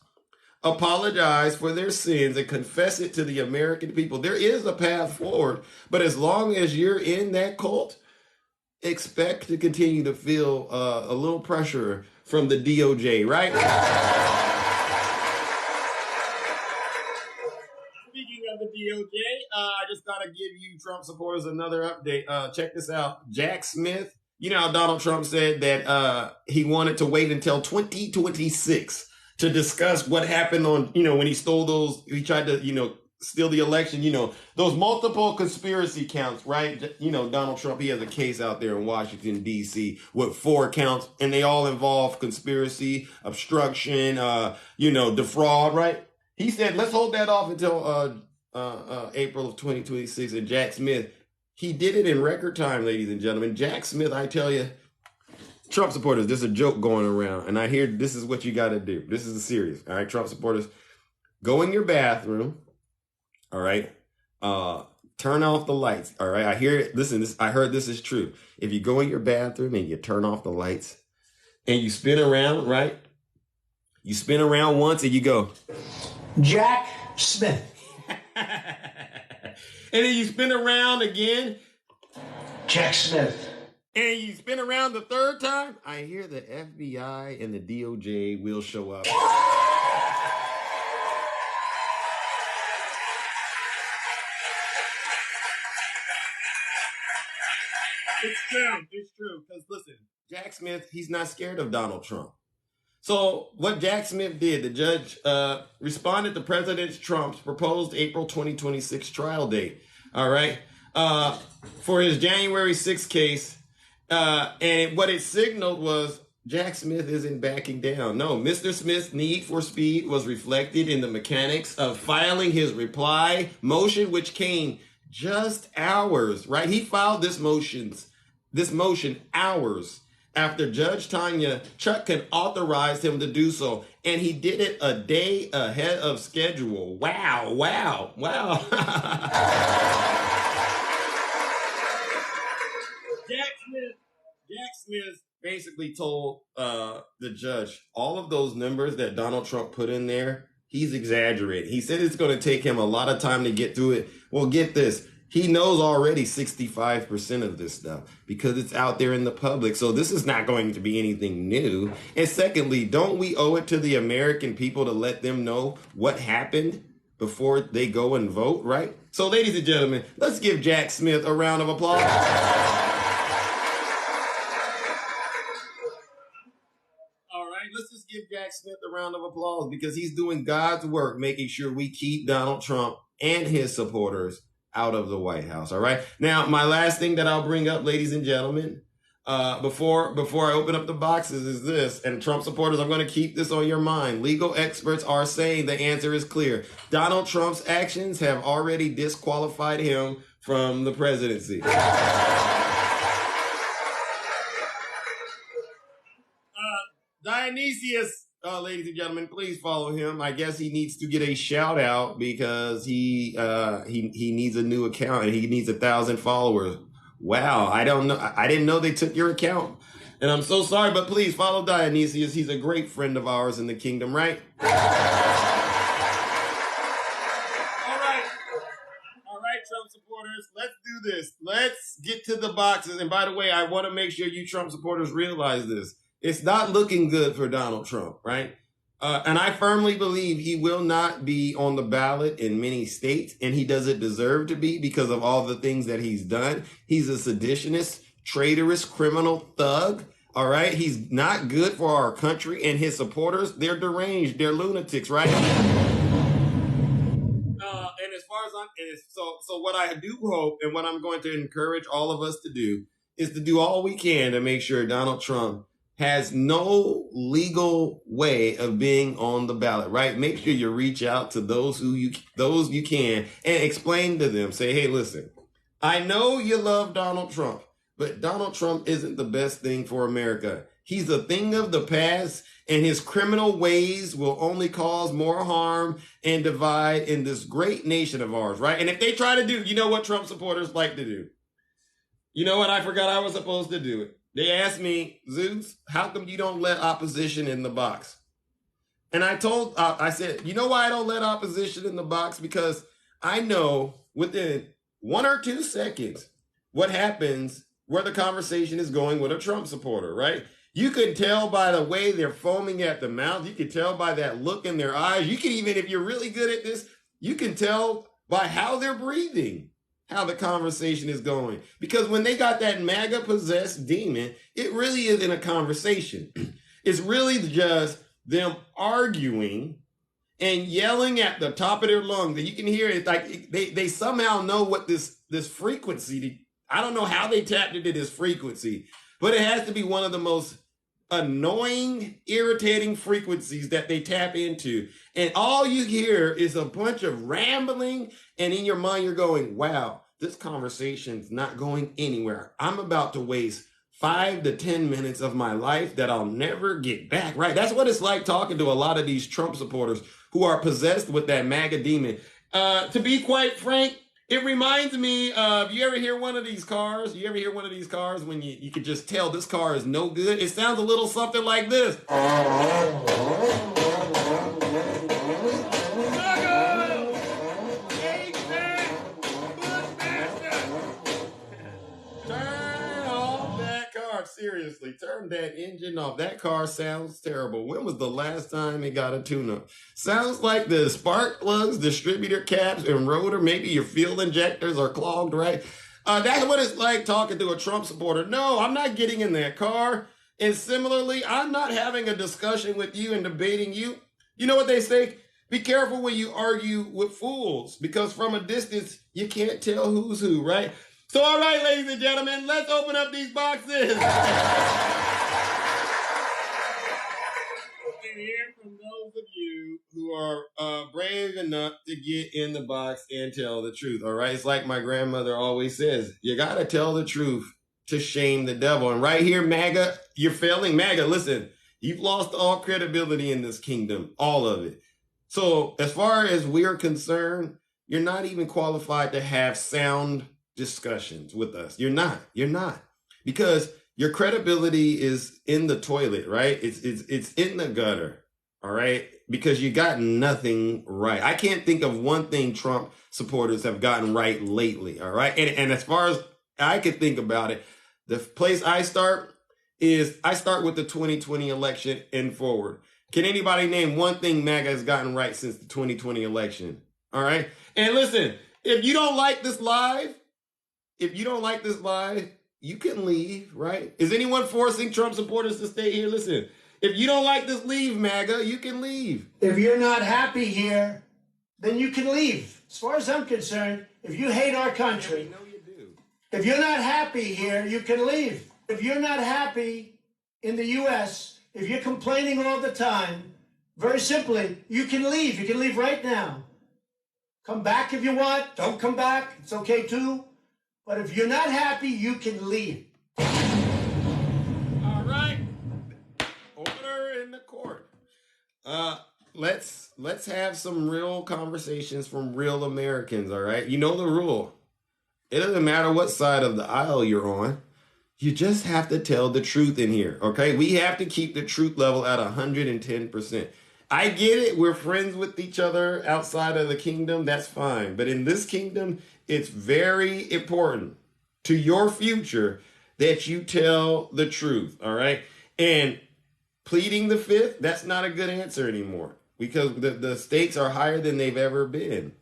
apologize for their sins, and confess it to the American people, there is a path forward. But as long as you're in that cult, expect to continue to feel a little pressure from the DOJ, right? Speaking of the DOJ, I just got to give you Trump supporters another update. Check this out. Jack Smith, you know how Donald Trump said that he wanted to wait until 2026 to discuss what happened on, when he stole those, he tried to, steal the election, those multiple conspiracy counts, right? Donald Trump, he has a case out there in Washington, D.C. with 4 counts, and they all involve conspiracy, obstruction, defraud, right? He said, let's hold that off until April of 2026. And Jack Smith, he did it in record time, ladies and gentlemen. Jack Smith, I tell you, Trump supporters, there's a joke going around, and I hear this is what you got to do. This is serious, all right, Trump supporters. Go in your bathroom, all right? Turn off the lights, all right? I hear it. Listen, I heard this is true. If you go in your bathroom and you turn off the lights and you spin around, right? You spin around once and you go, Jack Smith. and then you spin around again. Jack Smith. And you spin around the third time, I hear the FBI and the DOJ will show up. It's true. Because listen, Jack Smith, he's not scared of Donald Trump. So what Jack Smith did, the judge responded to President Trump's proposed April 2026 trial date, all right, for his January 6th case. And what it signaled was Jack Smith isn't backing down. No, Mr. Smith's need for speed was reflected in the mechanics of filing his reply motion, which came just hours, right? He filed this motion hours after Judge Tanya Chutkin authorized him to do so. And he did it a day ahead of schedule. Wow. Jack Smith basically told the judge all of those numbers that Donald Trump put in there, he's exaggerating. He said it's going to take him a lot of time to get through it. Well, get this. He knows already 65% of this stuff because it's out there in the public. So this is not going to be anything new. And secondly, don't we owe it to the American people to let them know what happened before they go and vote, right? So ladies and gentlemen, let's give Jack Smith a round of applause. Let's just give Jack Smith a round of applause because he's doing God's work, making sure we keep Donald Trump and his supporters out of the White House. All right. Now, my last thing that I'll bring up, ladies and gentlemen, before I open up the boxes is this, and Trump supporters, I'm going to keep this on your mind. Legal experts are saying the answer is clear. Donald Trump's actions have already disqualified him from the presidency. Dionysius, ladies and gentlemen, please follow him. I guess he needs to get a shout out because he needs a new account and he needs 1,000 followers. Wow, I don't know. I didn't know they took your account, and I'm so sorry. But please follow Dionysius. He's a great friend of ours in the kingdom, right? All right, Trump supporters, let's do this. Let's get to the boxes. And by the way, I want to make sure you Trump supporters realize this. It's not looking good for Donald Trump, right? And I firmly believe he will not be on the ballot in many states, and he doesn't deserve to be because of all the things that he's done. He's a seditionist, traitorous, criminal thug, all right? He's not good for our country, and his supporters, they're deranged, they're lunatics, right? And as far as so what I do hope and what I'm going to encourage all of us to do is to do all we can to make sure Donald Trump has no legal way of being on the ballot, right? Make sure you reach out to those you can and explain to them. Say, hey, listen, I know you love Donald Trump, but Donald Trump isn't the best thing for America. He's a thing of the past, and his criminal ways will only cause more harm and divide in this great nation of ours, right? And if they try to do, you know what Trump supporters like to do? You know what? I forgot I was supposed to do it. They asked me, Zeus, how come you don't let opposition in the box? And I said, you know why I don't let opposition in the box? Because I know within 1 or 2 seconds what happens where the conversation is going with a Trump supporter, right? You can tell by the way they're foaming at the mouth. You can tell by that look in their eyes. You can even, if you're really good at this, you can tell by how they're breathing how the conversation is going. Because when they got that MAGA possessed demon, it really isn't a conversation. It's really just them arguing and yelling at the top of their lungs. And you can hear it like they somehow know what this frequency, I don't know how they tapped into this frequency, but it has to be one of the most annoying, irritating frequencies that they tap into. And all you hear is a bunch of rambling, and in your mind you're going, wow, this conversation's not going anywhere. I'm about to waste 5 to 10 minutes of my life that I'll never get back, right? That's what it's like talking to a lot of these Trump supporters who are possessed with that MAGA demon. To be quite frank, it reminds me of, you ever hear one of these cars? You ever hear one of these cars when you could just tell this car is no good? It sounds a little something like this. Turn off that car. Seriously, turn that engine off. That car sounds terrible. When was the last time it got a tune-up? Sounds like the spark plugs, distributor caps, and rotor, maybe your fuel injectors are clogged, right? That's what it's like talking to a Trump supporter. No, I'm not getting in that car. And similarly, I'm not having a discussion with you and debating you. You know what they say? Be careful when you argue with fools, because from a distance, you can't tell who's who, right? So, all right, ladies and gentlemen, let's open up these boxes. And hear from those of you who are brave enough to get in the box and tell the truth, all right? It's like my grandmother always says, you got to tell the truth to shame the devil. And right here, MAGA, you're failing. MAGA, listen, you've lost all credibility in this kingdom, all of it. So as far as we're concerned, you're not even qualified to have sound discussions with us. You're not. Because your credibility is in the toilet, right? It's in the gutter, all right? Because you got nothing right. I can't think of one thing Trump supporters have gotten right lately, all right? And as far as I could think about it, the place I start with the 2020 election and forward. Can anybody name one thing MAGA has gotten right since the 2020 election? All right? And listen, if you don't like this live, you can leave, right? Is anyone forcing Trump supporters to stay here? Listen, if you don't like this, leave, MAGA. You can leave. If you're not happy here, then you can leave. As far as I'm concerned, if you hate our country, no, you do. If you're not happy here, you can leave. If you're not happy in the U.S., if you're complaining all the time, very simply, you can leave. You can leave right now. Come back if you want. Don't come back. It's okay too. But if you're not happy, you can leave. All right. Order in the court. Let's have some real conversations from real Americans, all right? You know the rule. It doesn't matter what side of the aisle you're on. You just have to tell the truth in here, okay? We have to keep the truth level at 110%. I get it. We're friends with each other outside of the kingdom. That's fine. But in this kingdom, it's very important to your future that you tell the truth, all right? And pleading the fifth, that's not a good answer anymore because the stakes are higher than they've ever been.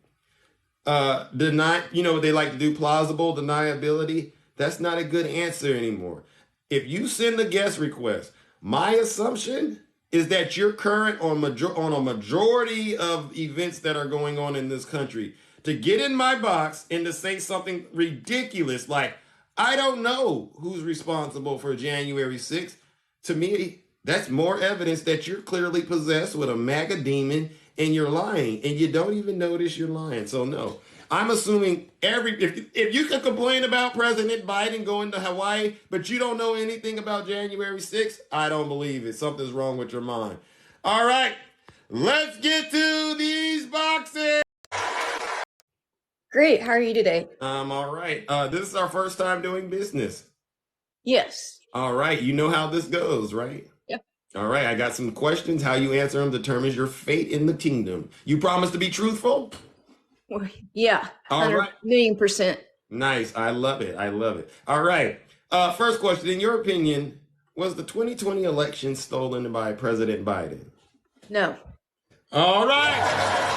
They like to do plausible deniability. That's not a good answer anymore. If you send a guest request, my assumption is that you're current on a majority of events that are going on in this country. To get in my box and to say something ridiculous like, I don't know who's responsible for January 6th. To me, that's more evidence that you're clearly possessed with a MAGA demon and you're lying and you don't even notice you're lying. So no, I'm assuming if you can complain about President Biden going to Hawaii, but you don't know anything about January 6th, I don't believe it. Something's wrong with your mind. All right, let's get to these boxes. Great. How are you today? I'm all right. This is our first time doing business. Yes. All right. You know how this goes, right? Yep. All right. I got some questions. How you answer them determines your fate in the kingdom. You promise to be truthful? Yeah. All right. 1,000,000%. Nice. I love it. I love it. All right. First question. In your opinion, was the 2020 election stolen by President Biden? No. All right.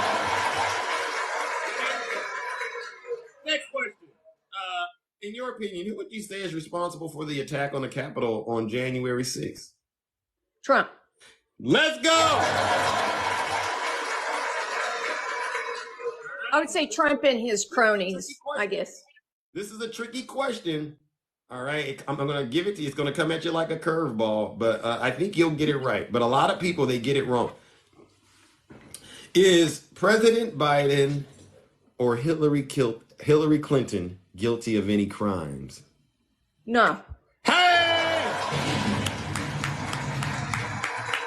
Next question. In your opinion, who would you say is responsible for the attack on the Capitol on January 6th? Trump. Let's go. I would say Trump and his cronies, I guess. This is a tricky question. All right. I'm going to give it to you. It's going to come at you like a curveball, but I think you'll get it right. But a lot of people, they get it wrong. Is President Biden or Hillary Clinton guilty of any crimes? No. Hey!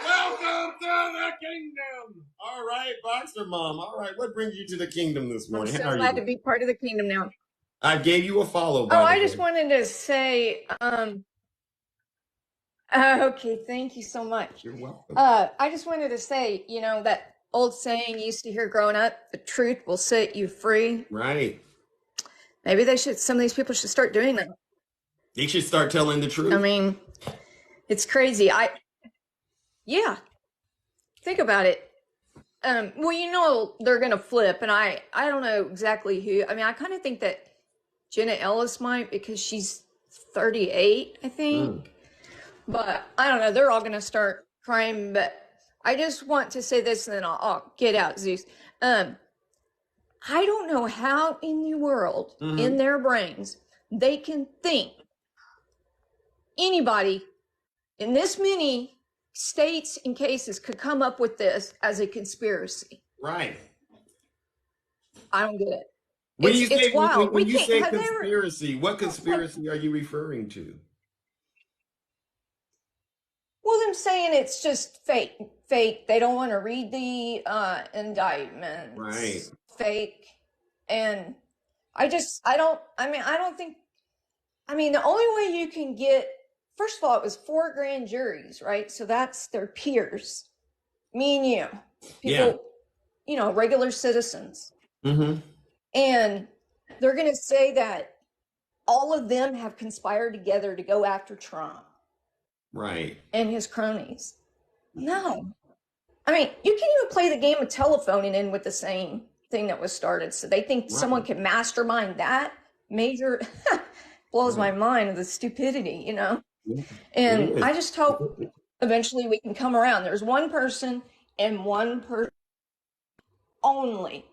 Welcome to the kingdom. All right, Boxer Mom. All right, what brings you to the kingdom this I'm morning? so glad to be part of the kingdom now. I gave you a follow. Oh, I just wanted to say, okay, thank you so much. You're welcome. I just wanted to say, you know, that old saying you used to hear growing up, the truth will set you free. Right. Maybe some of these people should start doing that. They should start telling the truth. I mean, it's crazy. Yeah, think about it. Well, you know, they're going to flip, and I don't know exactly who. I mean, I kind of think that Jenna Ellis might, because she's 38, I think. But I don't know. They're all going to start crying. But I just want to say this, and then I'll get out, Zeus. I don't know how in the world, in their brains, they can think anybody in this many states and cases could come up with this as a conspiracy. Right. I don't get it. When you It's wild. when you say conspiracy, what conspiracy are you referring to? Well, them saying it's just fake. They don't want to read the indictments. Right. Fake. And I don't think, the only way you can get, first of all, it was 4 grand juries, right? So that's their peers, me and you, people, you know, regular citizens. And they're going to say that all of them have conspired together to go after Trump. Right. And his cronies. No. I mean, you can't even play the game of telephoning in with the same thing that was started. So they think someone can mastermind that major. Blows my mind of the stupidity, you know? And I just hope eventually we can come around. There's one person and one person only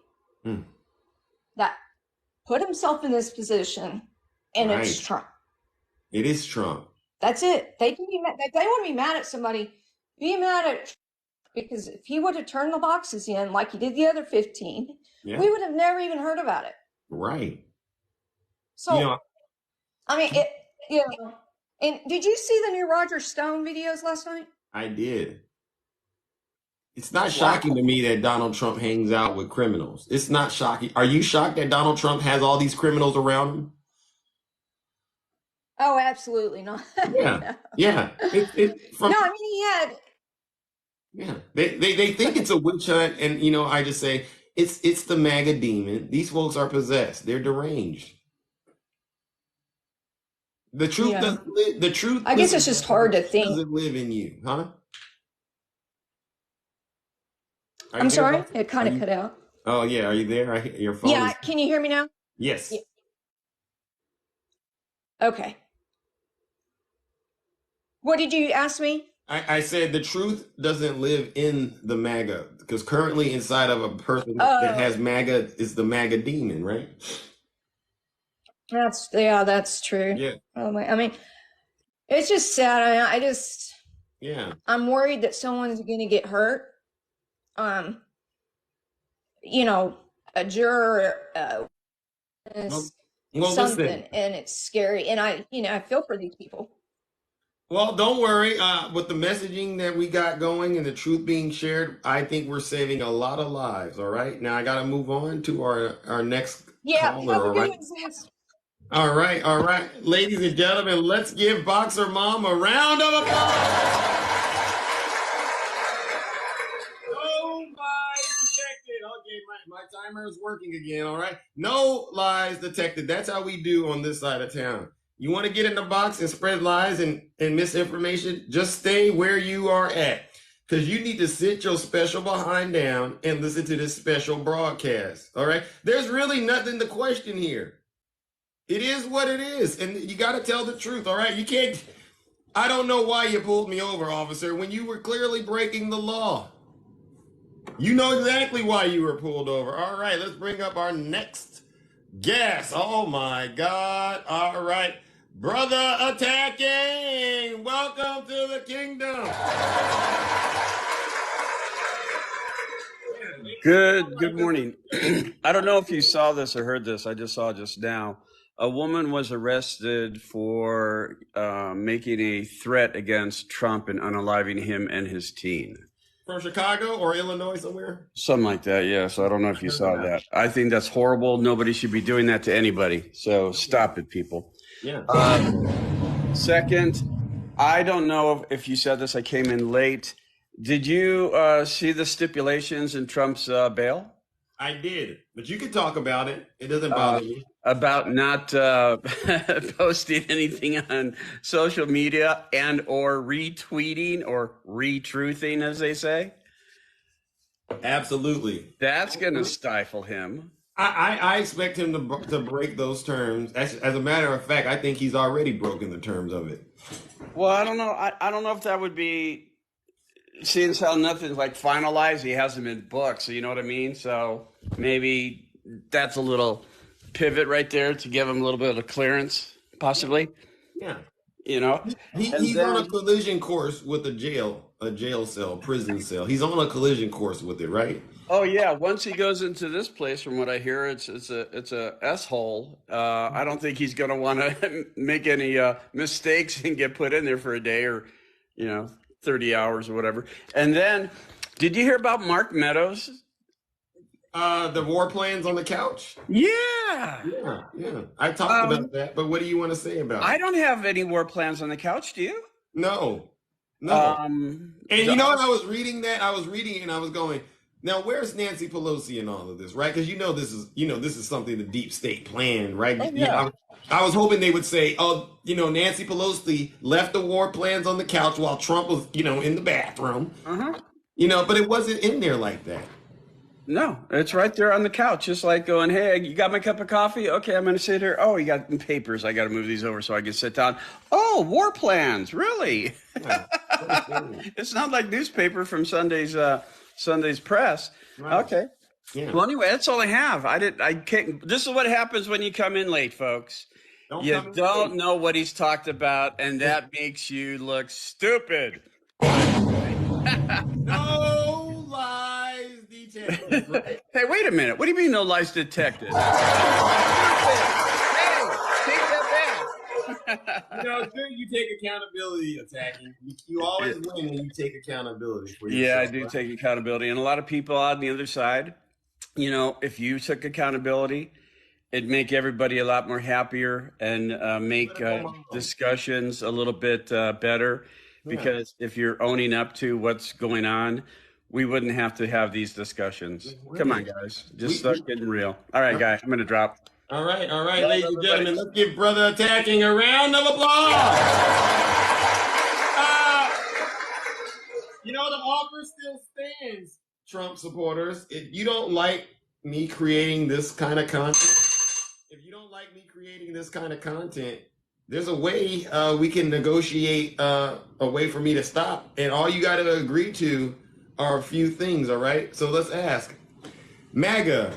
that put himself in this position, and it's Trump. It is Trump. That's it. They can be mad. If they want to be mad at somebody, be mad at Trump, because if he would have turned the boxes in like he did the other 15, we would have never even heard about it. Right. So, you know, I mean, and did you see the new Roger Stone videos last night? I did. It's not shocking to me that Donald Trump hangs out with criminals. It's not shocking. Are you shocked that Donald Trump has all these criminals around him? Oh, absolutely not. Yeah. No, I mean, he had. Yeah. They think it's a witch hunt, and, you know, I just say it's the MAGA demon. These folks are possessed. They're deranged. The truth doesn't live. The truth. I guess it's just hard to think. Doesn't live in you, huh? I'm sorry, it kind of cut out. Oh yeah, are you there? Your phone. Yeah, can you hear me now? Yes. Yeah. Okay. What did you ask me? I said the truth doesn't live in the MAGA, because currently inside of a person that has MAGA is the MAGA demon, right? That's true. Yeah. I mean, it's just sad. Yeah. I'm worried that someone's going to get hurt. A juror, Well, something, listen. and it's scary. And I feel for these people. Well, don't worry. With the messaging that we got going and the truth being shared, I think we're saving a lot of lives. All right. Now I got to move on to our next caller. All right. All right. All right. Ladies and gentlemen, let's give Boxer Mom a round of applause. No lies detected. Okay, my timer is working again. All right. No lies detected. That's how we do on this side of town. You want to get in the box and spread lies and misinformation? Just stay where you are at. Because you need to sit your special behind down and listen to this special broadcast. All right? There's really nothing to question here. It is what it is. And you got to tell the truth. All right? You can't. I don't know why you pulled me over, officer, when you were clearly breaking the law. You know exactly why you were pulled over. All right. Let's bring up our next guest. Oh, my God. All right. Brother Attacking, welcome to the kingdom. Good morning. I don't know if you saw this or heard this. I just saw just now. A woman was arrested for making a threat against Trump and unaliving him and his teen. From Chicago or Illinois somewhere? Something like that, yeah. So I don't know if you saw that. I think that's horrible. Nobody should be doing that to anybody. So stop it, people. Yeah. Second, I don't know if you said this. I came in late. Did you see the stipulations in Trump's bail? I did, but you can talk about it. It doesn't bother me. About not posting anything on social media and or retweeting or retruthing, as they say. Absolutely. That's going to stifle him. I expect him to break those terms. As a matter of fact, I think he's already broken the terms of it. Well, I don't know. I don't know if that would be, seeing as how nothing's like finalized. He has them in books, so you know what I mean? So maybe that's a little pivot right there to give him a little bit of clearance, possibly. Yeah. You know? He's on a collision course with a jail cell, prison cell. He's on a collision course with it, right? Oh yeah, once he goes into this place, from what I hear, it's a S-hole. I don't think he's going to want to make any mistakes and get put in there for a day or 30 hours or whatever. And then, did you hear about Mark Meadows? The war plans on the couch? Yeah. I talked about that, but what do you want to say about it? I don't have any war plans on the couch, do you? No. And you know what, I was reading that, and I was going, now where's Nancy Pelosi in all of this, right? Because this is something the deep state planned, right? Oh, yeah. I was hoping they would say, Nancy Pelosi left the war plans on the couch while Trump was, in the bathroom. Uh-huh. But it wasn't in there like that. No, it's right there on the couch, just like going, hey, you got my cup of coffee? Okay, I'm going to sit here. Oh, you got papers. I got to move these over so I can sit down. Oh, war plans, really? Yeah. It's not like newspaper from Sunday's press. Right. Okay. Yeah. Well, anyway, that's all I have. I can't. This is what happens when you come in late, folks. You don't know what he's talked about, and that makes you look stupid. No lies detected. Right? Hey, wait a minute. What do you mean no lies detected? Hey, take that back. It's good you take accountability, Attacking. You always win when you take accountability for yourself. Yeah, I do take accountability. And a lot of people on the other side, if you took accountability, it'd make everybody a lot more happier and make discussions a little bit better. Because if you're owning up to what's going on, we wouldn't have to have these discussions. Come on, guys. Just start getting real. All right, guys, I'm going to drop. All right, ladies and gentlemen, let's give Brother Attacking a round of applause. The offer still stands, Trump supporters. If you don't like me creating this kind of content, there's a way we can negotiate a way for me to stop. And all you got to agree to are a few things, all right? So let's ask. MaGA,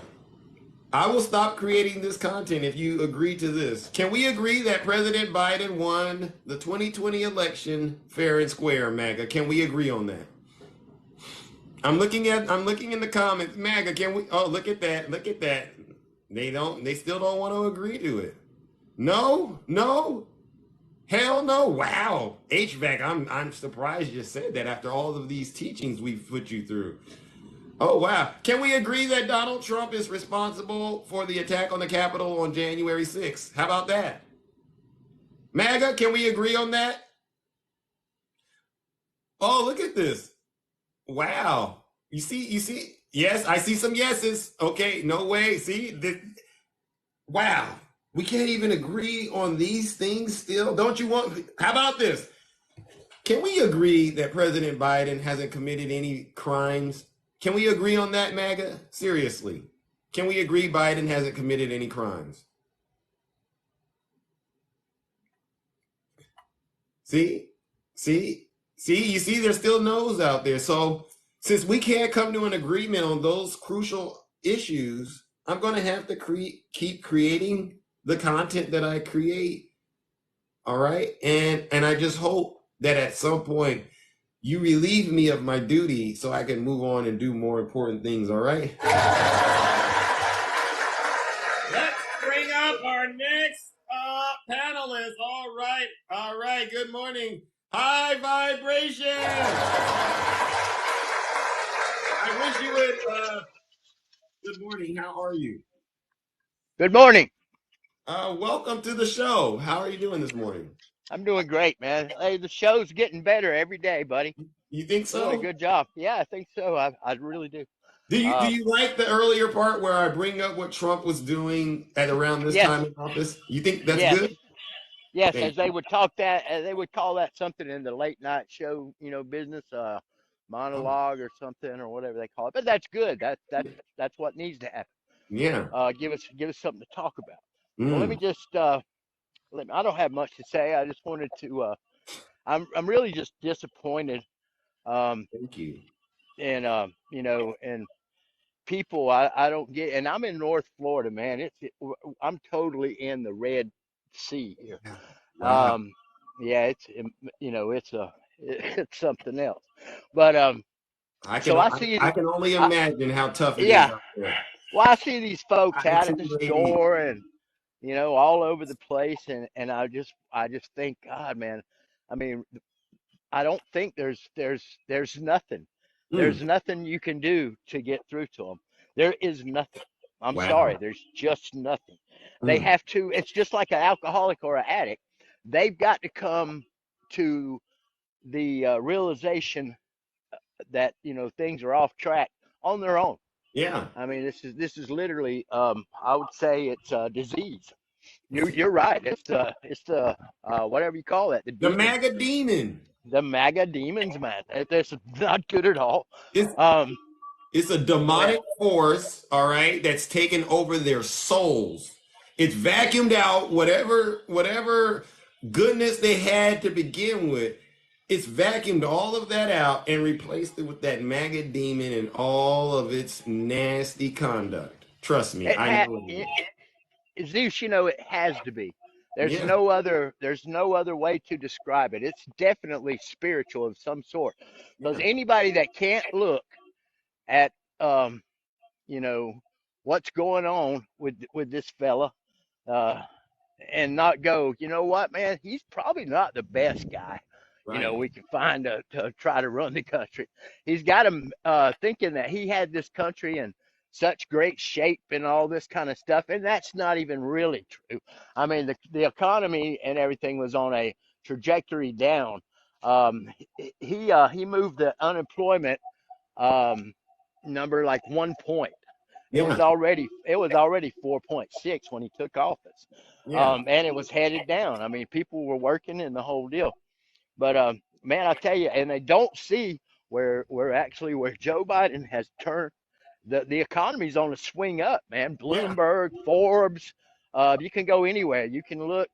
I will stop creating this content if you agree to this. Can we agree that President Biden won the 2020 election fair and square, MAGA? Can we agree on that? I'm looking in the comments. MAGA, can we? Oh, look at that. Look at that. They still don't want to agree to it. No, no, hell no. Wow. HVAC, I'm surprised you said that after all of these teachings we've put you through. Oh, wow. Can we agree that Donald Trump is responsible for the attack on the Capitol on January 6th? How about that? MAGA, can we agree on that? Oh, look at this. Wow. You see? Yes, I see some yeses. Okay, no way. See? Wow. We can't even agree on these things still. Don't you want? How about this? Can we agree that President Biden hasn't committed any crimes? Can we agree on that, MAGA? Seriously. Can we agree Biden hasn't committed any crimes? See? You see, there's still no's out there. So since we can't come to an agreement on those crucial issues, I'm going to have to keep creating the content that I create. All right. And I just hope that at some point you relieve me of my duty so I can move on and do more important things. All right. Let's bring up our next panelist. All right. Good morning. High vibration. I wish you would. Good morning. How are you? Good morning. Welcome to the show. How are you doing this morning? I'm doing great, man. Hey, the show's getting better every day, buddy. You think so? Doing a good job. Yeah, I think so. I really do. Do you like the earlier part where I bring up what Trump was doing at around this time in office? You think that's good? Yes, as they would call that something in the late night show, business, monologue or something or whatever they call it. But that's good. That's what needs to happen. Yeah. Give us something to talk about. Well, let me just I don't have much to say. I just wanted to. I'm really just disappointed. Thank you. And and people I don't get. And I'm in North Florida, man. I'm totally in the Red Sea here. Wow. Yeah, it's something else. But I can only imagine how tough it is out there. Well, I see these folks out at the store and all over the place, and I just think, God, man, I mean, I don't think there's nothing. There's nothing you can do to get through to them. There is nothing. I'm sorry. There's just nothing. They have to. It's just like an alcoholic or an addict. They've got to come to the realization that things are off track on their own. Yeah. I mean, this is literally, I would say it's a disease. You're right. It's the whatever you call it. The MAGA demon. The MAGA demons, man. That's not good at all. It's a demonic force, all right, that's taken over their souls. It's vacuumed out whatever goodness they had to begin with. It's vacuumed all of that out and replaced it with that MAGA demon and all of its nasty conduct. Trust me, I know it. Zeus, it has to be. There's no other way to describe it. It's definitely spiritual of some sort. Because anybody that can't look at what's going on with this fella and not go, you know what, man, he's probably not the best guy. Right. We can find to try to run the country. He's got him thinking that he had this country in such great shape and all this kind of stuff, and that's not even really true. I mean, the economy and everything was on a trajectory down. He moved the unemployment number like 1 point. It was already 4.6 when he took office, and it was headed down. I mean, people were working and the whole deal. But man, I tell you, and they don't see where Joe Biden has turned the economy's on a swing up, man. Bloomberg, Forbes, you can go anywhere. You can look.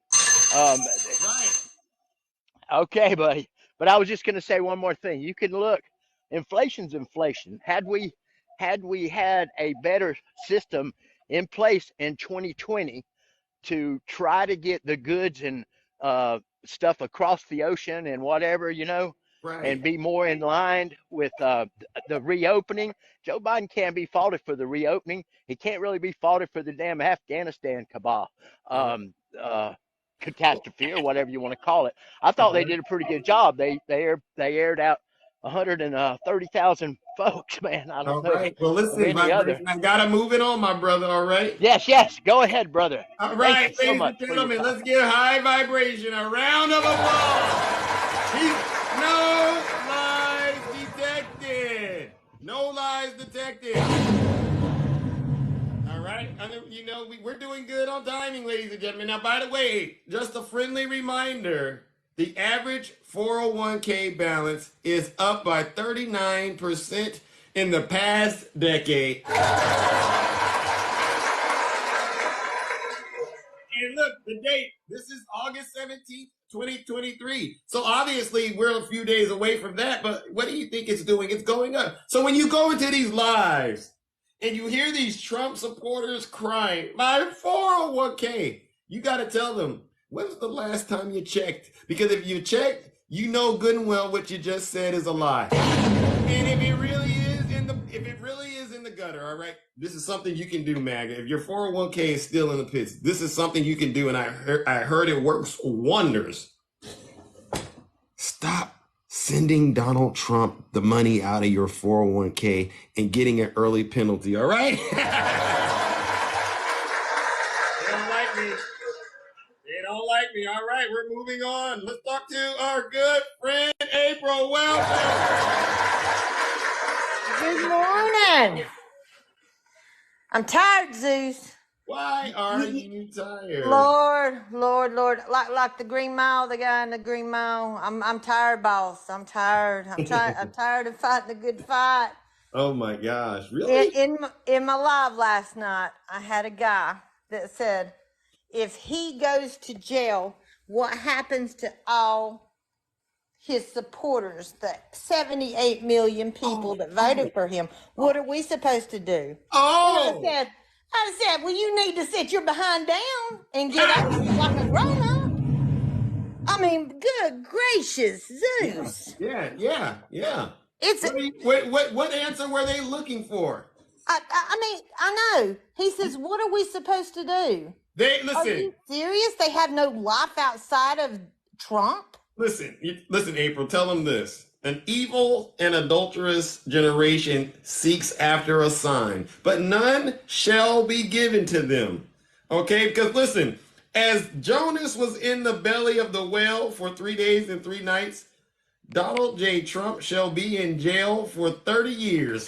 Okay, buddy. But I was just going to say one more thing. You can look. Inflation's inflation. Had we had a better system in place in 2020 to try to get the goods and stuff across the ocean and whatever, and be more in line with the reopening. Joe Biden can't be faulted for the reopening. He can't really be faulted for the damn Afghanistan cabal catastrophe or whatever you want to call it. I thought they did a pretty good job. They aired out 130,000 folks, man. I don't know. Right. Well, listen, any other. I gotta move it on, my brother. All right. Yes. Go ahead, brother. All right, Thank you so ladies much and gentlemen, let's give High Vibration a round of applause. No lies detected. No lies detected. All right. We're doing good on timing, ladies and gentlemen. Now, by the way, just a friendly reminder. The average 401k balance is up by 39% in the past decade. And look, the date, this is August 17th, 2023. So obviously we're a few days away from that, but what do you think it's doing? It's going up. So when you go into these lives and you hear these Trump supporters crying, my 401k, you got to tell them, when was the last time you checked? Because if you checked, you know good and well what you just said is a lie. And if it really is in the gutter, all right, this is something you can do, MaGA. If your 401k is still in the pits, this is something you can do, and I heard it works wonders. Stop sending Donald Trump the money out of your 401k and getting an early penalty, all right? They don't like me. All right, we're moving on. Let's talk to our good friend, April. Welcome. Good morning. I'm tired, Zeus. Why are you tired? Lord. Like the Green Mile, the guy in the Green Mile. I'm tired, boss. I'm tired. I'm tired of fighting the good fight. Oh my gosh, really? In my live last night, I had a guy that said, if he goes to jail, what happens to all his supporters, the 78 million people that voted for him? What are we supposed to do? Oh! And I said, well, you need to sit your behind down and get out like a grown-up. I mean, good gracious, Zeus. Yeah. It's what answer were they looking for? I know. He says, what are we supposed to do? Listen. Are you serious? They have no life outside of Trump? Listen, April, tell them this. An evil and adulterous generation seeks after a sign, but none shall be given to them. Okay? Because listen, as Jonas was in the belly of the whale for 3 days and 3 nights, Donald J. Trump shall be in jail for 30 years.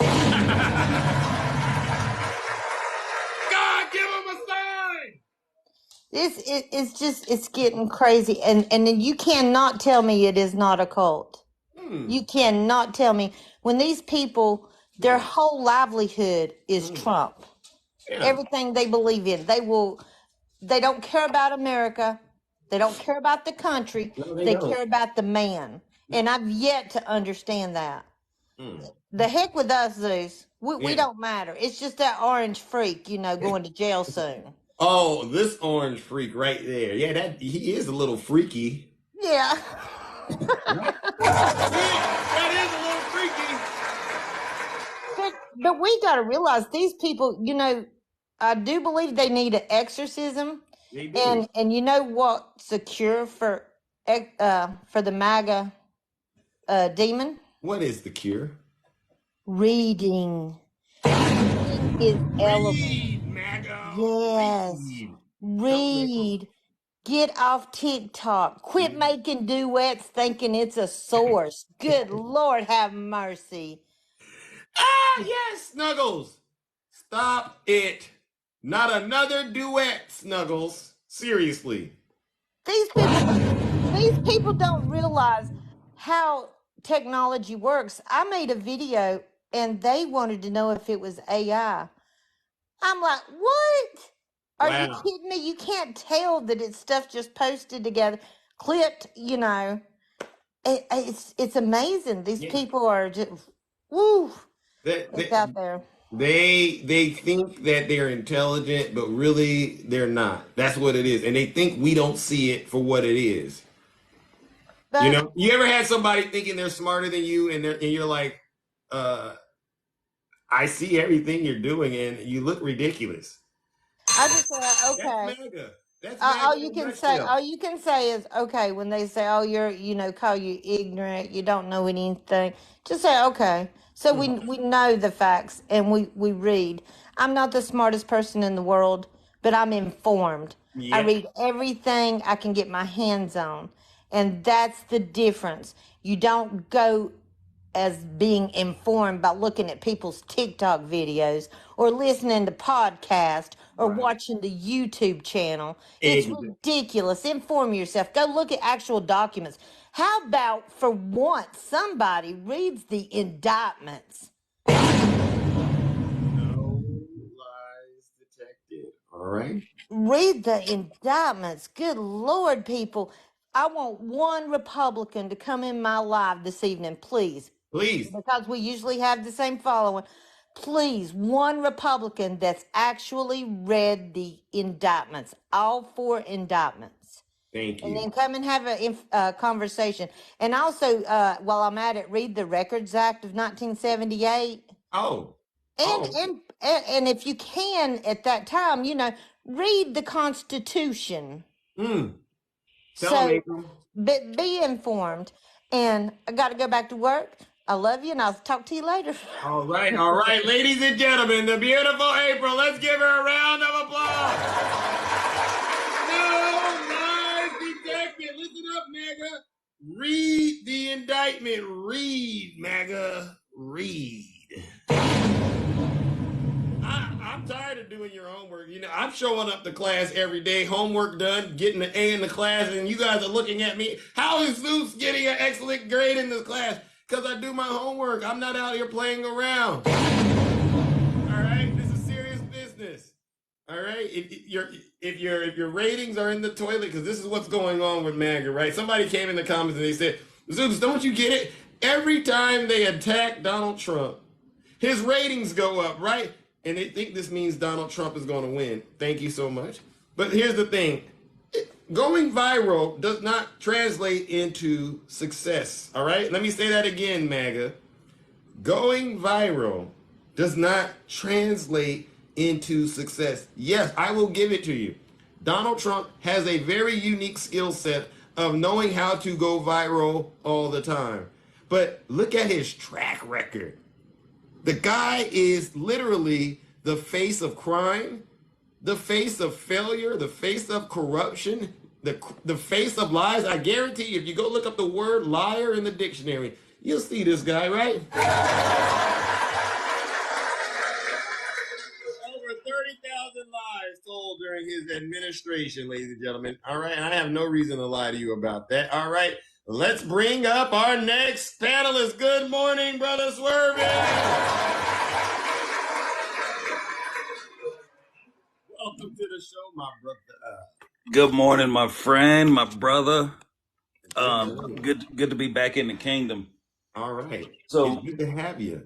It's getting crazy. And then you cannot tell me it is not a cult. You cannot tell me when these people, their whole livelihood is Trump. Yeah. Everything they believe in. They don't care about America. They don't care about the country. No, they care about the man. And I've yet to understand that. The heck with us, Zeus. We don't matter. It's just that orange freak, going to jail soon. Oh, this orange freak right there. Yeah, he is a little freaky. Yeah. That is a little freaky. But we got to realize these people, I do believe they need an exorcism. They do. And you know what's the cure for the MaGA demon? What is the cure? Reading. Reading is element. MaGA. Yes. Read. Get off TikTok. Quit making duets thinking it's a source. Good Lord, have mercy. Yes, Snuggles. Stop it. Not another duet, Snuggles. Seriously. These people don't realize how technology works. I made a video and they wanted to know if it was AI. I'm like, what? Are you kidding me? You can't tell that it's stuff just posted together, clipped, It's amazing. These people are just, woo. It's out there. They think that they're intelligent, but really they're not. That's what it is, and they think we don't see it for what it is. But You know, you ever had somebody thinking they're smarter than you, and you're like, I see everything you're doing, and you look ridiculous. I just say, That's okay. MAGA. That's All MAGA you in a can say, nutshell. all you can say is okay when they say, "Oh, you're," call you ignorant, you don't know anything. Just say, okay. So we know the facts and we read. I'm not the smartest person in the world, but I'm informed. I Yeah. read everything I can get my hands on, and that's the difference. You don't go as being informed by looking at people's TikTok videos or listening to podcasts or Right. watching the YouTube channel. It's Exactly. ridiculous. Inform yourself. Go look at actual documents. How about for once somebody reads the indictments? No lies detected. All right. Read the indictments. Good Lord, people. I want one Republican to come in my live this evening, please. Please. Because we usually have the same following. Please, one Republican that's actually read the indictments, all four indictments. Thank And you. then come and have a conversation. And also, while I'm at it, read the Records Act of 1978. Oh. And if you can, at that time, read the Constitution. Tell them, April. Be informed. And I got to go back to work. I love you, and I'll talk to you later. All right, ladies and gentlemen, the beautiful April. Let's give her a round of applause. No lies detected. Listen up, MAGA. Read the indictment. Read, MAGA. Read. I'm tired of doing your homework. I'm showing up to class every day, homework done, getting an A in the class, and you guys are looking at me. How is Zeus getting an excellent grade in this class? Because I do my homework. I'm not out here playing around. All right? This is serious business. All right? If your ratings are in the toilet, because this is what's going on with MAGA, right? Somebody came in the comments and they said, Zeus, don't you get it? Every time they attack Donald Trump, his ratings go up, right? And they think this means Donald Trump is going to win. Thank you so much. But here's the thing. Going viral does not translate into success, all right? Let me say that again, MAGA. Going viral does not translate into success. Yes, I will give it to you. Donald Trump has a very unique skill set of knowing how to go viral all the time. But look at his track record. The guy is literally the face of crime, the face of failure, the face of corruption, the face of lies. I guarantee you, if you go look up the word liar in the dictionary, you'll see this guy, right? Over 30,000 lies told during his administration, ladies and gentlemen. All right, I have no reason to lie to you about that. All right, let's bring up our next panelist. Good morning, Brother Swervin. Welcome to the show, my brother. Good morning, my friend, my brother. Good to be back in the kingdom. All right. So it's good to have you.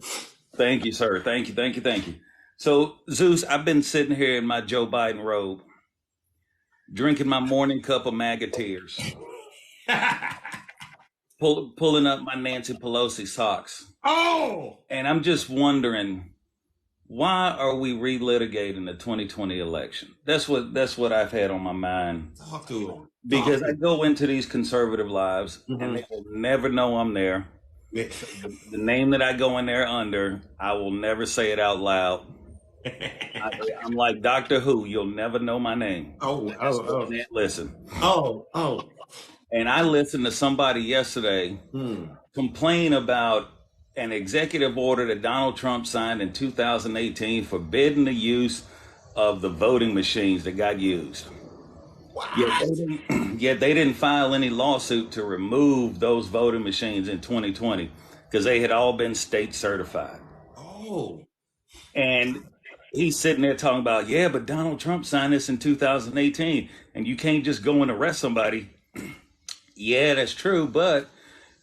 Thank you, sir. Thank you. So, Zeus, I've been sitting here in my Joe Biden robe, drinking my morning cup of MAGA tears, pulling up my Nancy Pelosi socks. Oh! And I'm just wondering, why are we relitigating the 2020 election? That's what I've had on my mind. Talk to him. Because I go into these conservative lives and they will never know I'm there. The name that I go in there under, I will never say it out loud. I'm like Doctor Who. You'll never know my name. Oh. Listen. Oh. And I listened to somebody yesterday complain about an executive order that Donald Trump signed in 2018 forbidding the use of the voting machines that got used. Yet they didn't file any lawsuit to remove those voting machines in 2020 because they had all been state certified. Oh. And he's sitting there talking about, yeah, but Donald Trump signed this in 2018 and you can't just go and arrest somebody. Yeah, that's true. But,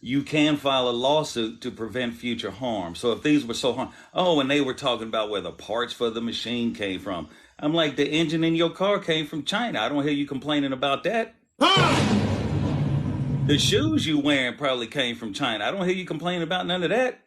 you can file a lawsuit to prevent future harm. So if these were so harm, and they were talking about where the parts for the machine came from. I'm like, the engine in your car came from China. I don't hear you complaining about that. The shoes you wearing probably came from China. I don't hear you complaining about none of that.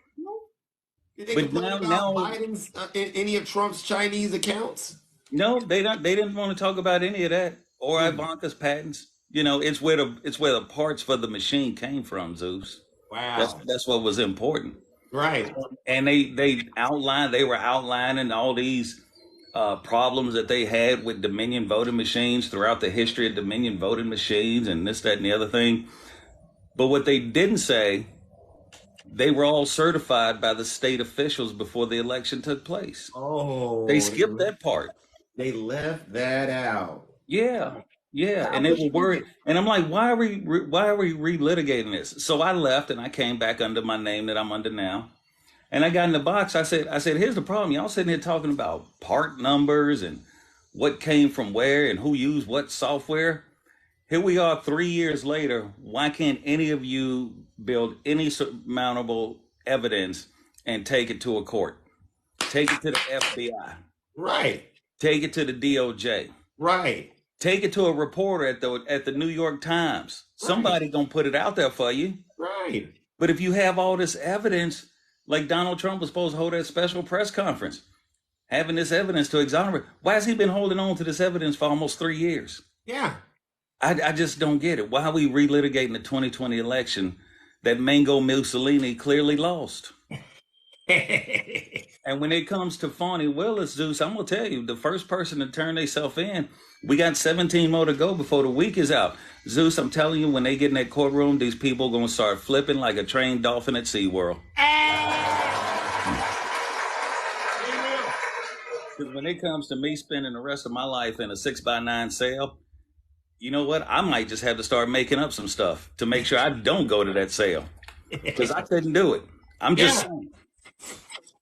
Did they complain about Biden's any of Trump's Chinese accounts? No, they don't. They didn't want to talk about any of that or Ivanka's patents. It's where the parts for the machine came from, Zeus. Wow, that's what was important, right? And they were outlining all these problems that they had with Dominion voting machines throughout the history of Dominion voting machines and this, that, and the other thing. But what they didn't say, they were all certified by the state officials before the election took place. Oh, they skipped that part. They left that out. Yeah. And they were worried. And I'm like, why are we relitigating this? So I left and I came back under my name that I'm under now. And I got in the box. I said, here's the problem. Y'all sitting here talking about part numbers and what came from where and who used what software. Here we are 3 years later. Why can't any of you build any surmountable evidence and take it to a court? Take it to the FBI. Right. Take it to the DOJ. Right. Take it to a reporter at the New York Times. Somebody gonna put it out there for you. Right. But if you have all this evidence, like Donald Trump was supposed to hold that special press conference, having this evidence to exonerate, why has he been holding on to this evidence for almost 3 years? Yeah. I just don't get it. Why are we relitigating the 2020 election that Mango Mussolini clearly lost? And when it comes to Fani Willis, Zeus, I'm going to tell you, the first person to turn themselves in, we got 17 more to go before the week is out. Zeus, I'm telling you, when they get in that courtroom, these people are going to start flipping like a trained dolphin at SeaWorld. Because when it comes to me spending the rest of my life in a 6x9 sale, you know what? I might just have to start making up some stuff to make sure I don't go to that sale. Because I couldn't do it. I'm just saying.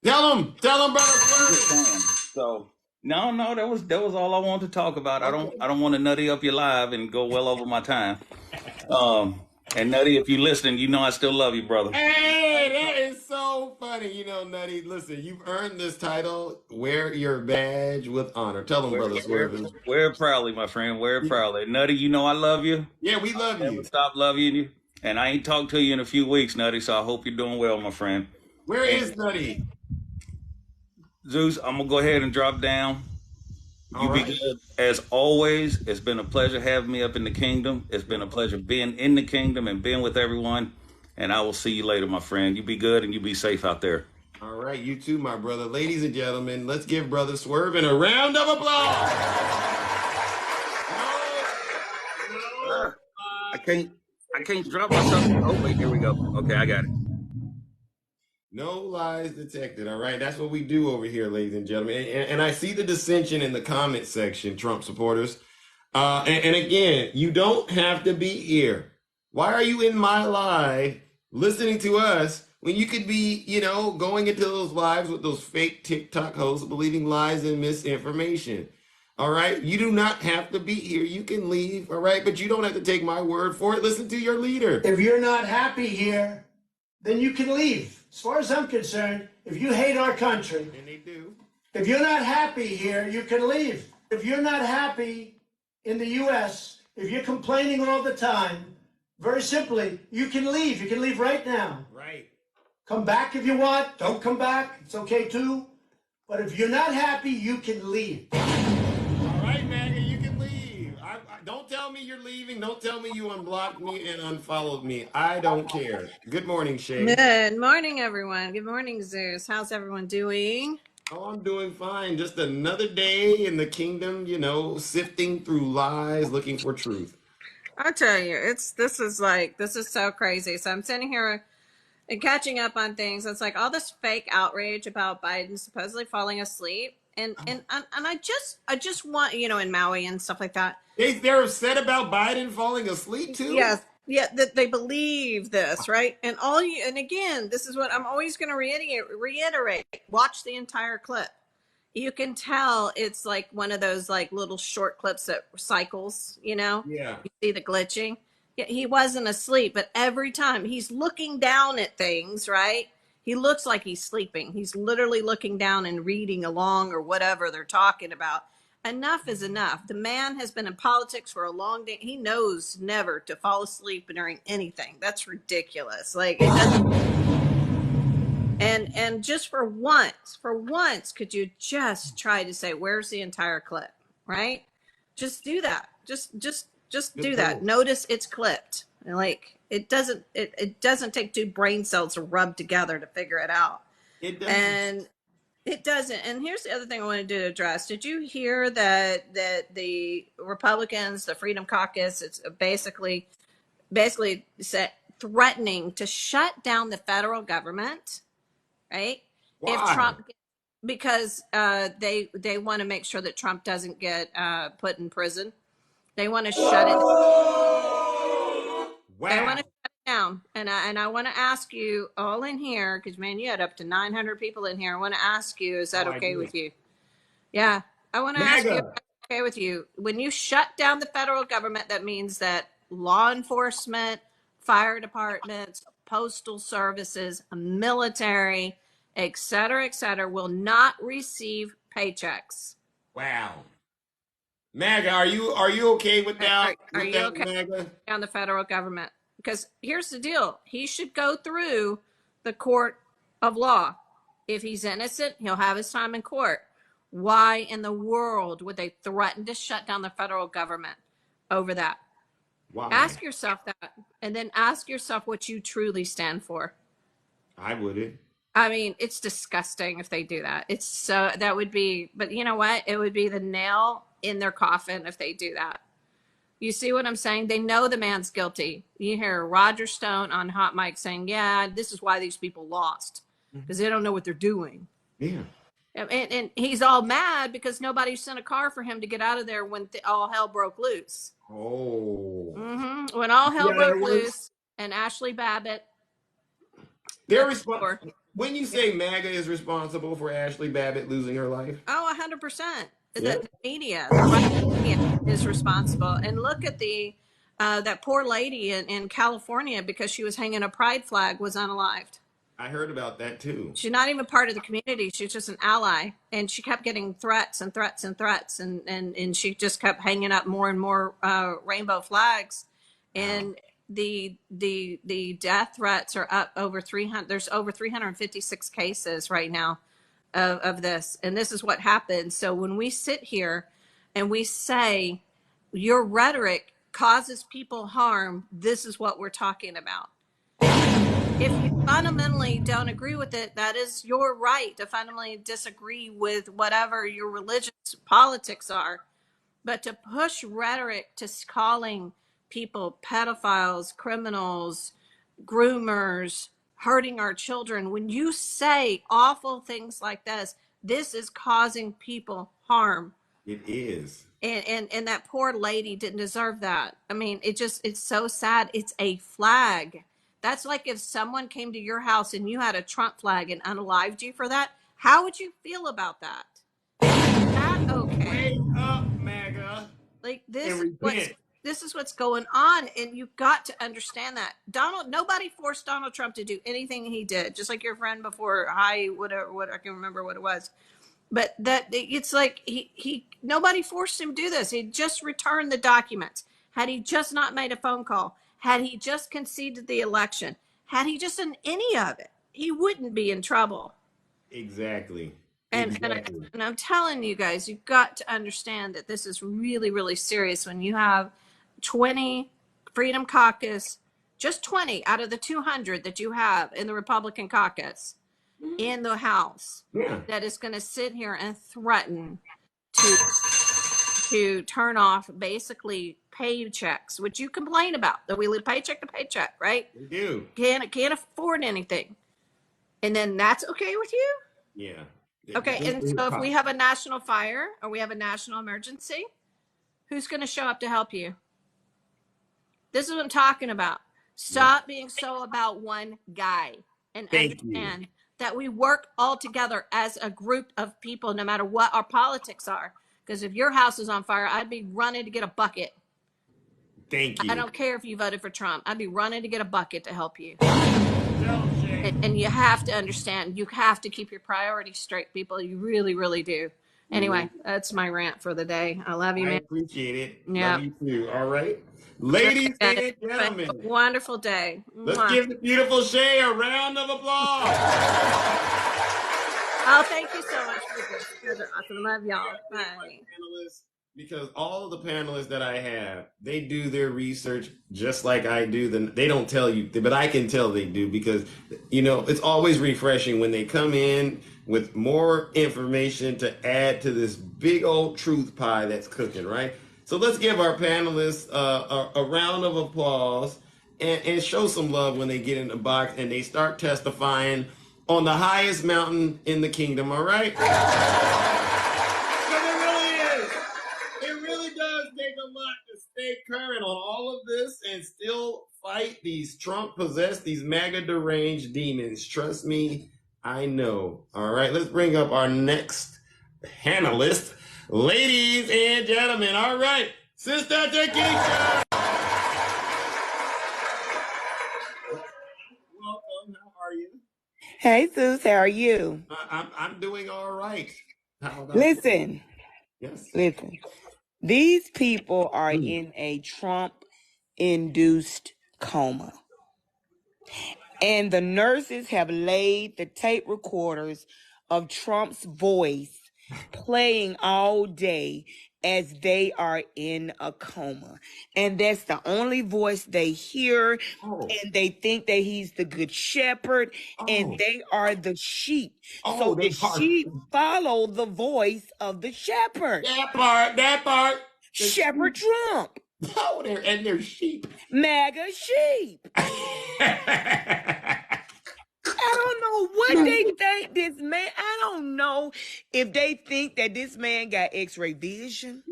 Tell them, brother. So no, that was all I wanted to talk about. I don't want to nutty up your live and go well over my time. And Nutty, if you're listening, you know I still love you, brother. Hey, that is so funny. Nutty, listen, you've earned this title. Wear your badge with honor. Tell them, brother Swervin. Wear it proudly, my friend. Wear it proudly. Nutty, you know I love you. Yeah, we love you. Stop loving you. And I ain't talked to you in a few weeks, Nutty, so I hope you're doing well, my friend. Where is Nutty? Zeus, I'm going to go ahead and drop down. You be good. As always, it's been a pleasure having me up in the kingdom. It's been a pleasure being in the kingdom and being with everyone. And I will see you later, my friend. You be good and you be safe out there. All right, you too, my brother. Ladies and gentlemen, let's give Brother Swervin a round of applause. I can't drop myself. Oh, wait, here we go. Okay, I got it. No lies detected. All right. That's what we do over here, ladies and gentlemen. And I see the dissension in the comment section, Trump supporters. And again, you don't have to be here. Why are you in my live listening to us when you could be, going into those lives with those fake TikTok hosts believing lies and misinformation? All right. You do not have to be here. You can leave. All right. But you don't have to take my word for it. Listen to your leader. If you're not happy here, then you can leave. As far as I'm concerned, if you hate our country, and they do, if you're not happy here, you can leave. If you're not happy in the U.S., if you're complaining all the time, very simply, you can leave. You can leave right now. Right. Come back if you want. Don't come back. It's okay too. But if you're not happy, you can leave. All right, MaGA, you can leave. Don't tell me you're leaving. Don't tell me you unblocked me and unfollowed me. I don't care. Good morning, Shay. Good morning, everyone. Good morning, Zeus. How's everyone doing? Oh, I'm doing fine. Just another day in the kingdom, sifting through lies, looking for truth. I tell you, this is so crazy. So I'm sitting here and catching up on things. It's like all this fake outrage about Biden supposedly falling asleep. And I just want, in Maui and stuff like that. They're upset about Biden falling asleep too? Yes. Yeah, that they believe this, right? And again, this is what I'm always going to reiterate. Watch the entire clip. You can tell it's like one of those like little short clips that cycles, Yeah. You see the glitching. Yeah, he wasn't asleep, but every time he's looking down at things, right? He looks like he's sleeping. He's literally looking down and reading along or whatever they're talking about. Enough is enough. The man has been in politics for a long day. He knows never to fall asleep during anything. That's ridiculous. Like it doesn't. And just for once, could you just try to say, where's the entire clip? Right? Just do that. Just do that. Notice it's clipped. And like it doesn't take two brain cells to rub together to figure it out. It doesn't. And it doesn't. And here's the other thing I wanted to address. Did you hear that the Republicans, the Freedom Caucus, it's basically threatening to shut down the federal government, right? Why? If Trump, because they want to make sure that Trump doesn't get put in prison. They want to shut it. Wow. They want to shut it down. And I want to ask you all in here, because man, you had up to 900 people in here. I want to ask you, is that okay with you? Yeah, I want to ask you, if that's okay with you? When you shut down the federal government, that means that law enforcement, fire departments, postal services, military, et cetera, will not receive paychecks. Wow. MaGA, are you okay with that? Are you okay MaGA? on the federal government? Because here's the deal. He should go through the court of law. If he's innocent, he'll have his time in court. Why in the world would they threaten to shut down the federal government over that? Why? Ask yourself that, and then ask yourself what you truly stand for. I wouldn't. I mean, it's disgusting if they do that. That would be, but you know what? It would be the nail in their coffin if they do that. You see what I'm saying? They know the man's guilty. You hear Roger Stone on Hot Mic saying, yeah, this is why these people lost, because they don't know what they're doing. Yeah. And he's all mad because nobody sent a car for him to get out of there when all hell broke loose. Oh. Mm-hmm. When all hell broke loose and Ashley Babbitt. They're responsible. When you say MaGA is responsible for Ashley Babbitt losing her life? Oh, 100%. Yeah. The media, the right media is responsible. And look at that poor lady in California, because she was hanging a pride flag, was unalived. I heard about that too. She's not even part of the community. She's just an ally. And she kept getting threats. And she just kept hanging up more and more rainbow flags. And the death threats are up over 300. There's over 356 cases right now of this. And this is what happens. So when we sit here and we say your rhetoric causes people harm, this is what we're talking about. If you fundamentally don't agree with it, that is your right to fundamentally disagree with whatever your religious politics are. But to push rhetoric to calling people pedophiles, criminals, groomers, hurting our children, when you say awful things like this is causing people harm. It is. And that poor lady didn't deserve that. I mean, it's so sad. It's a flag. That's like if someone came to your house and you had a Trump flag and unalived you for that. How would you feel about that? Is that okay? Wake up, MaGA. Like this is what's going on, and you've got to understand that. Nobody forced Donald Trump to do anything he did. Just like your friend before, what I can remember what it was. But that it's like nobody forced him to do this. He just returned the documents. Had he just not made a phone call, had he just conceded the election, had he just done any of it, he wouldn't be in trouble. Exactly. And I'm telling you guys, you've got to understand that this is really, really serious when you have 20 Freedom Caucus, just 20 out of the 200 that you have in the Republican caucus in the House, that is going to sit here and threaten to turn off basically paychecks, which you complain about, that we live paycheck to paycheck, right? We do. Can't afford anything. And then that's okay with you? Yeah. Okay, and so if we have a national fire or we have a national emergency, who's going to show up to help you? This is what I'm talking about. Stop being so about one guy and understand that we work all together as a group of people, no matter what our politics are. Because if your house is on fire, I'd be running to get a bucket. Thank you. I don't care if you voted for Trump. I'd be running to get a bucket to help you. Tell Shay. And you have to understand, you have to keep your priorities straight, people. You really, really do. Anyway, that's my rant for the day. I love you, I man. appreciate it. Yeah. Love you too. All right. Ladies Guys, and gentlemen, have a wonderful day. let's Mwah. give the beautiful Shay a round of applause. Oh, thank you so much for this. You guys are awesome. Love y'all. Bye. Panelists, because all of the panelists that I have, they do their research just like I do. They don't tell you, but I can tell they do, because it's always refreshing when they come in with more information to add to this big old truth pie that's cooking, right? So let's give our panelists a round of applause and show some love when they get in the box and they start testifying on the highest mountain in the kingdom, all right? It really does take a lot to stay current on all of this and still fight these Trump-possessed, these MAGA deranged demons. Trust me, I know. All right, let's bring up our next panelist. Ladies and gentlemen, all right, Sister Takesha. Welcome, how are you? Hey, Zeus, how are you? I'm doing all right. How about Listen, you? Yes. listen. These people are in a Trump-induced coma. And the nurses have laid the tape recorders of Trump's voice playing all day as they are in a coma. And that's the only voice they hear. And they think that he's the good shepherd, and they are the sheep. So the sheep follow the voice of the shepherd. That part. Shepherd Trump. Oh, and they're sheep. MAGA sheep. I don't know what they think this man, I don't know if they think that this man got x-ray vision,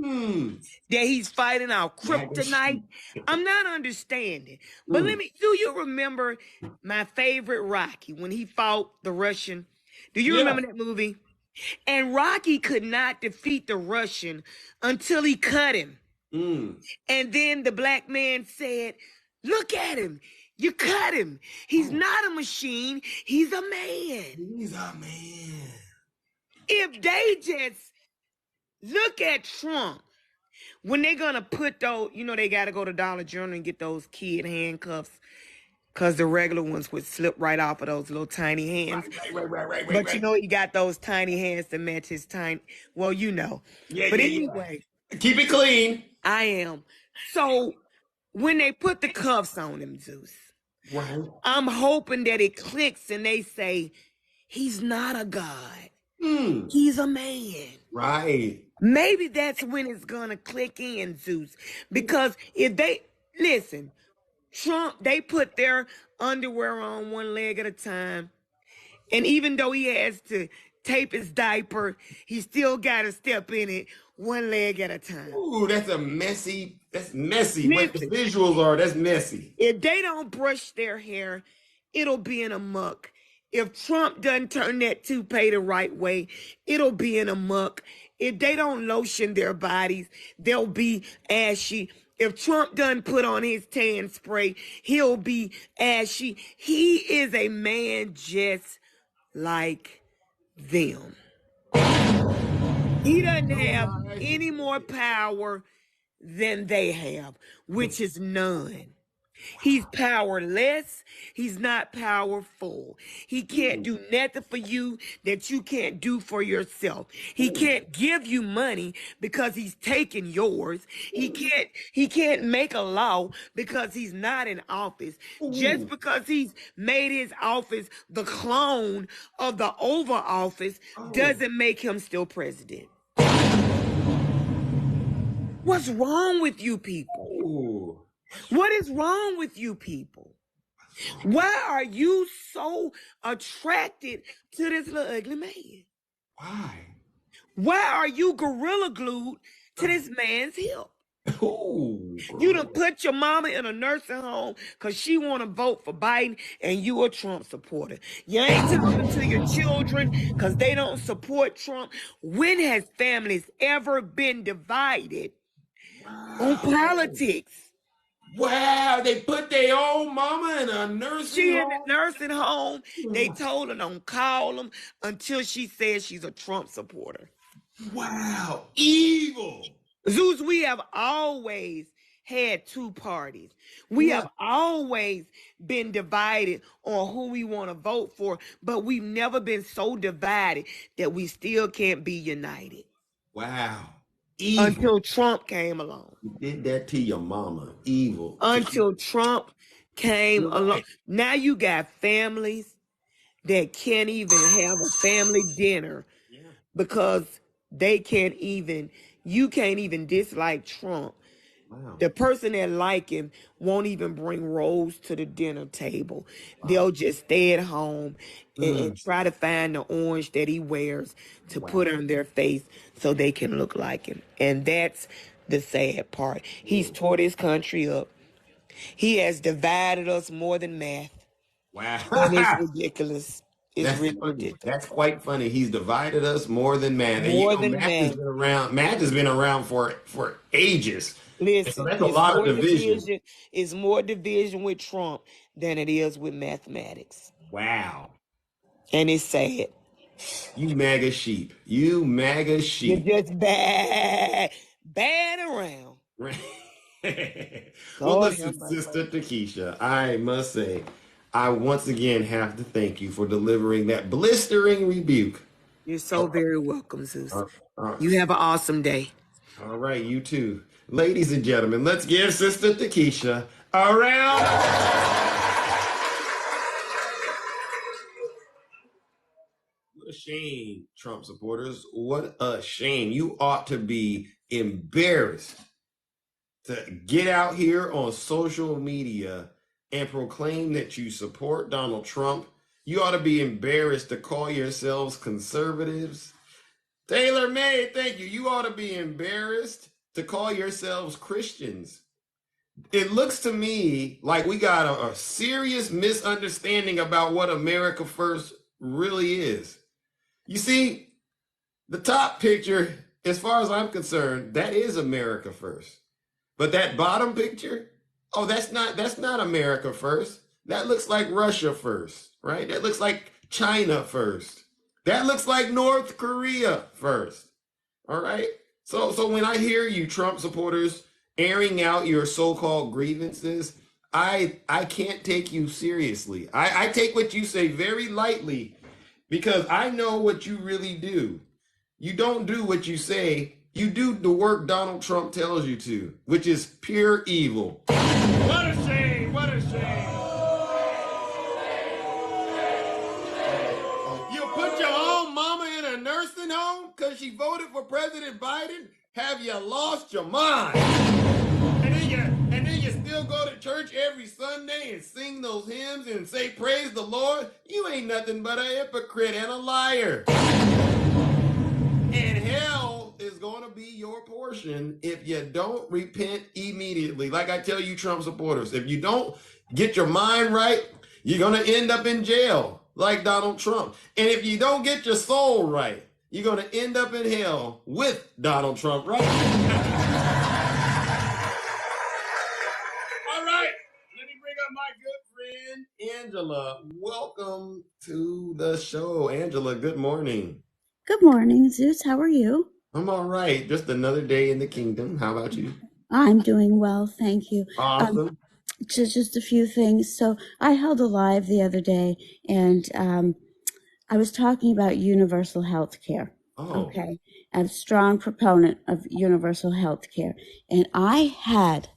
that he's fighting our kryptonite. I'm not understanding. But do you remember my favorite Rocky when he fought the Russian? Do you remember that movie? And Rocky could not defeat the Russian until he cut him. And then the black man said, look at him. You cut him. He's not a machine. He's a man. He's a man. If they just look at Trump, when they're going to put those, they got to go to Dollar General and get those kid handcuffs, because the regular ones would slip right off of those little tiny hands. Right. But he got those tiny hands to match his tiny, Yeah, but anyway. Keep it clean. I am. So when they put the cuffs on him, Zeus, right, I'm hoping that it clicks and they say, he's not a god. He's a man. Right. Maybe that's when it's going to click in, Zeus. Because if they, listen, Trump, they put their underwear on one leg at a time. And even though he has to tape his diaper, he still got to step in it one leg at a time. Ooh, that's messy. What the visuals are, that's messy. If they don't brush their hair, it'll be in a muck. If Trump doesn't turn that toupee the right way, it'll be in a muck. If they don't lotion their bodies, they'll be ashy. If Trump doesn't put on his tan spray, he'll be ashy. He is a man just like them. He doesn't have any more power than they have, which is none. He's powerless. He's not powerful. He can't do nothing for you that you can't do for yourself. He can't give you money because he's taking yours. He can't make a law because he's not in office. Just because he's made his office the clone of the Oval Office doesn't make him still president. What's wrong with you people? What is wrong with you people? Why are you so attracted to this little ugly man? Why? Why are you gorilla glued to this man's hip? You done put your mama in a nursing home because she want to vote for Biden and you a Trump supporter. You ain't talking to your children because they don't support Trump. When has families ever been divided on politics? Wow, they put their old mama in a nursing She in home. the nursing home. They told her don't call them until she says she's a Trump supporter. Wow, evil. Zeus, we have always had two parties. We have always been divided on who we want to vote for, but we've never been so divided that we still can't be united. Wow. Evil. Until Trump came along. You did that to your mama. Evil. Until Trump came along. Now you got families that can't even have a family dinner because they can't even, you can't even dislike Trump. Wow. The person that like him won't even bring rolls to the dinner table. They'll just stay at home and try to find the orange that he wears to put on their face so they can look like him. And that's the sad part. He's tore this country up. He has divided us more than math. Wow. And it's ridiculous. It's That's really funny. ridiculous. That's quite funny. He's divided us more than math. More and than math math. has been around. Math has been around for ages. Listen, so that's a lot of division. It's more division with Trump than it is with mathematics. Wow. And it's sad. You MAGA sheep. You MAGA sheep. You're just bad around. Well, listen, Sister Takesha, I must say, I once again have to thank you for delivering that blistering rebuke. You're so very welcome, Zeus. You have an awesome day. All right, you too. Ladies and gentlemen, let's give Sister Takesha a round. What a shame, Trump supporters. What a shame. You ought to be embarrassed to get out here on social media and proclaim that you support Donald Trump. You ought to be embarrassed to call yourselves conservatives. Taylor May, thank you. You ought to be embarrassed to call yourselves Christians. It looks to me like we got a serious misunderstanding about what America First really is. You see, the top picture, as far as I'm concerned, that is America First. But that bottom picture, oh, that's not America First. That looks like Russia first, right? That looks like China first. That looks like North Korea first. All right? So when I hear you Trump supporters airing out your so-called grievances, I can't take you seriously. I take what you say very lightly because I know what you really do. You don't do what you say. You do the work Donald Trump tells you to, which is pure evil. What a shame! What a shame! You put your own mama in a nursing home because she voted for President Biden? Have you lost your mind? And then you still go to church every Sunday and sing those hymns and say, praise the Lord? You ain't nothing but a hypocrite and a liar. And hell is going to be your portion if you don't repent immediately. Like I tell you, Trump supporters, if you don't get your mind right, you're going to end up in jail like Donald Trump. And if you don't get your soul right, you're going to end up in hell with Donald Trump, right? All right. Let me bring up my good friend, Angela. Welcome to the show. Angela, good morning. Good morning, Zeus. How are you? I'm all right. Just another day in the kingdom. How about you? I'm doing well, thank you. Awesome. Just a few things. So I held a live the other day, and I was talking about universal health care. Oh. Okay. I'm a strong proponent of universal health care. And I had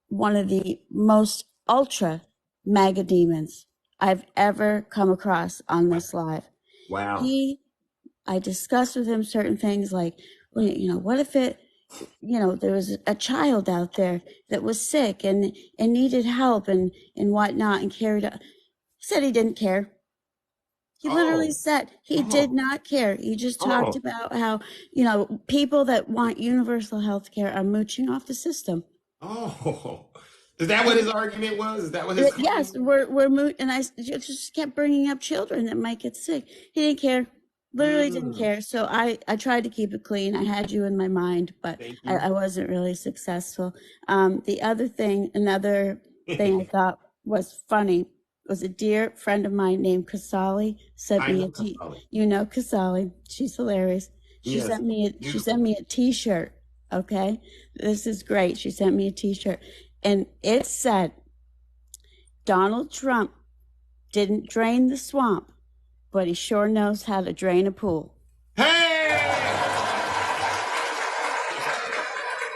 one of the most ultra MAGA demons I've ever come across on this live. Wow. I discussed with him certain things like, well, what if there was a child out there that was sick and needed help and whatnot and carried out. He said he didn't care. He literally said he did not care. He just talked about how, people that want universal health care are mooching off the system. Oh, is that what his argument was? Is that what his? Yes, we're and I just kept bringing up children that might get sick. He didn't care. Literally didn't care. So I tried to keep it clean. I had you in my mind, but I wasn't really successful. The other thing, another thing I thought was funny was a dear friend of mine named Kasali sent me you know Kasali. She's hilarious. She sent me a t-shirt. Okay. This is great. She sent me a t-shirt and it said, Donald Trump didn't drain the swamp, but he sure knows how to drain a pool.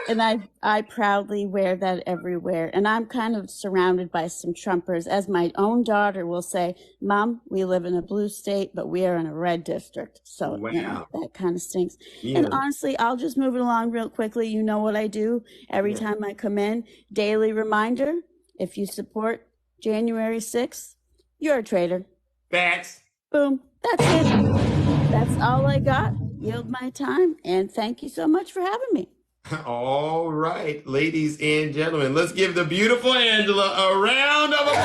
And I proudly wear that everywhere. And I'm kind of surrounded by some Trumpers. As my own daughter will say, Mom, we live in a blue state, but we are in a red district. So you know, that kind of stinks. Yeah. And honestly, I'll just move it along real quickly. You know what I do every time I come in. Daily reminder, if you support January 6th, you're a traitor. Facts. Boom. That's it. That's all I got. Yield my time. And thank you so much for having me. All right, ladies and gentlemen, let's give the beautiful Angela a round of applause.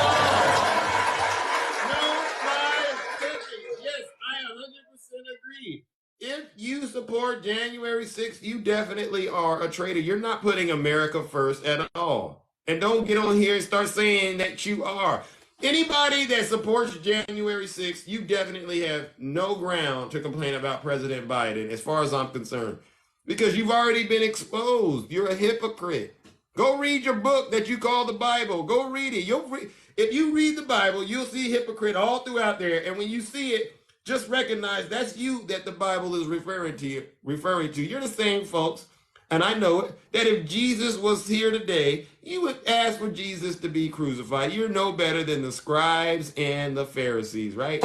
Yes, I 100% agree. If you support January 6th, you definitely are a traitor. You're not putting America first at all. And don't get on here and start saying that you are. Anybody that supports January 6th, you definitely have no ground to complain about President Biden, as far as I'm concerned. Because you've already been exposed. You're a hypocrite. Go read your book that you call the Bible. Go read it. If you read the Bible, you'll see hypocrite all throughout there. And when you see it, just recognize that's you that the Bible is referring to. You're the same folks, and I know it, that if Jesus was here today, you would ask for Jesus to be crucified. You're no better than the scribes and the Pharisees, right?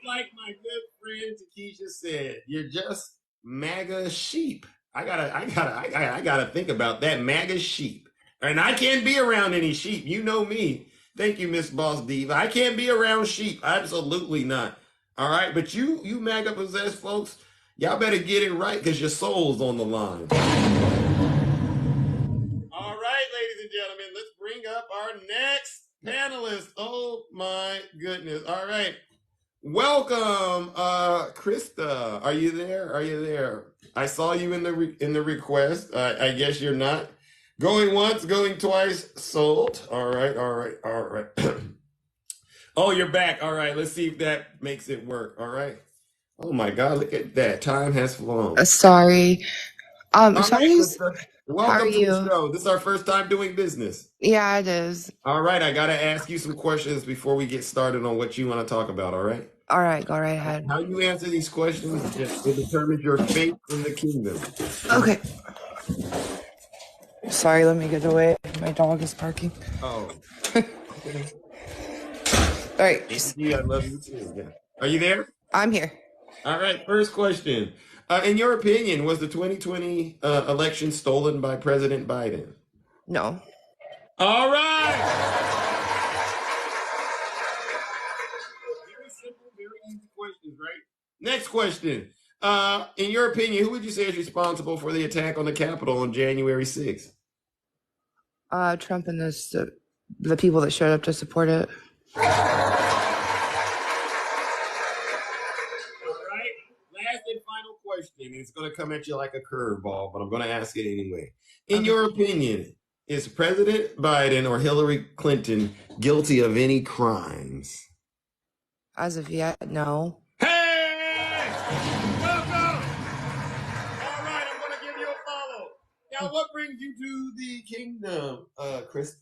Like my good friend Takesha said, you're just MAGA sheep. I gotta think about that MAGA sheep. And I can't be around any sheep. You know me. Thank you, Miss Boss Diva. I can't be around sheep. Absolutely not. All right, but you MAGA possessed folks, y'all better get it right because your soul's on the line. All right, ladies and gentlemen, let's bring up our next panelist. Oh my goodness. All right. Welcome, Krista. Are you there? I saw you in the request. I guess you're not. Going once, going twice, sold. All right. Oh, you're back. All right. Let's see if that makes it work. All right. Oh my God, look at that. Time has flown. Sorry. All sorry. right, Krista. Welcome to the show. This is our first time doing business. Yeah, it is. All right. I got to ask you some questions before we get started on what you want to talk about. All right. All right, go right ahead. How you answer these questions will determine your fate in the kingdom. Okay. Sorry, let me get away. My dog is barking. Oh. Okay. All right. I love you too. Yeah. Are you there? I'm here. All right. First question. In your opinion, was the 2020 election stolen by President Biden? No. All right. Easy questions, right? Next question. In your opinion, who would you say is responsible for the attack on the Capitol on January 6th? Trump and the people that showed up to support it. All right. Last and final question. It's going to come at you like a curveball, but I'm going to ask it anyway. In your opinion, is President Biden or Hillary Clinton guilty of any crimes? As of yet, no. Hey! Welcome! All right, I'm going to give you a follow. Now, what brings you to the kingdom, Chris?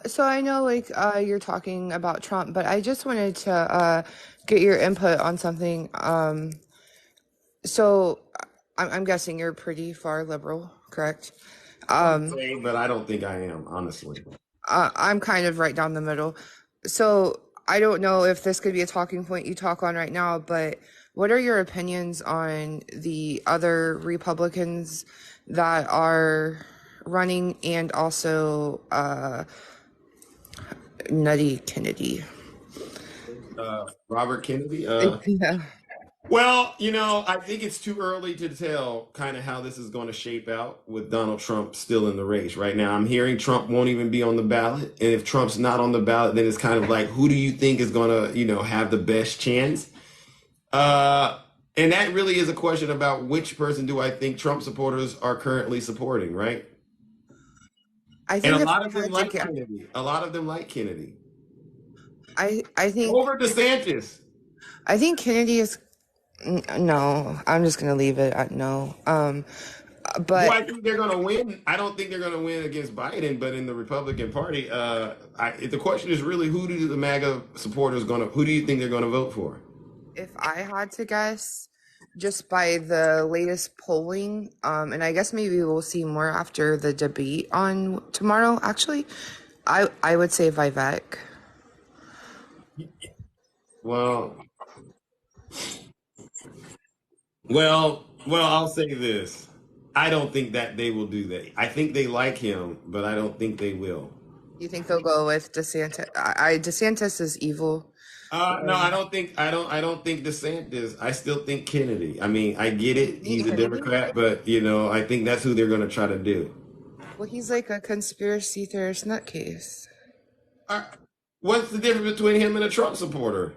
So I know, you're talking about Trump, but I just wanted to get your input on something. So I'm guessing you're pretty far liberal, correct? But I don't think I am, honestly. I'm kind of right down the middle. So I don't know if this could be a talking point you talk on right now, but what are your opinions on the other Republicans that are running and also Nutty Kennedy? Robert Kennedy? Yeah. Well, I think it's too early to tell kind of how this is going to shape out with Donald Trump still in the race right now. I'm hearing Trump won't even be on the ballot. And if Trump's not on the ballot, then it's kind of like, who do you think is going to, have the best chance? And that really is a question about which person do I think Trump supporters are currently supporting, right? I And think a if lot I of them had to like guess, Kennedy. A lot of them like Kennedy. I think Over DeSantis. Kennedy is no. I'm just gonna leave it at no. Do But I think they're going to win? I don't think they're going to win against Biden, but in the Republican Party, the question is really who do the MAGA supporters who do you think they're going to vote for? if I had to guess, just by the latest polling, and I guess maybe we'll see more after the debate on tomorrow. Actually, I would say Vivek. Well, well, I'll say this. I don't think that they will do that. I think they like him, but I don't think they will. You think they'll go with DeSantis? DeSantis is evil. No, I don't think DeSantis. I still think Kennedy. I mean, I get it. He's a Kennedy? Democrat, but I think that's who they're going to try to do. Well, he's like a conspiracy theorist nutcase. What's the difference between him and a Trump supporter?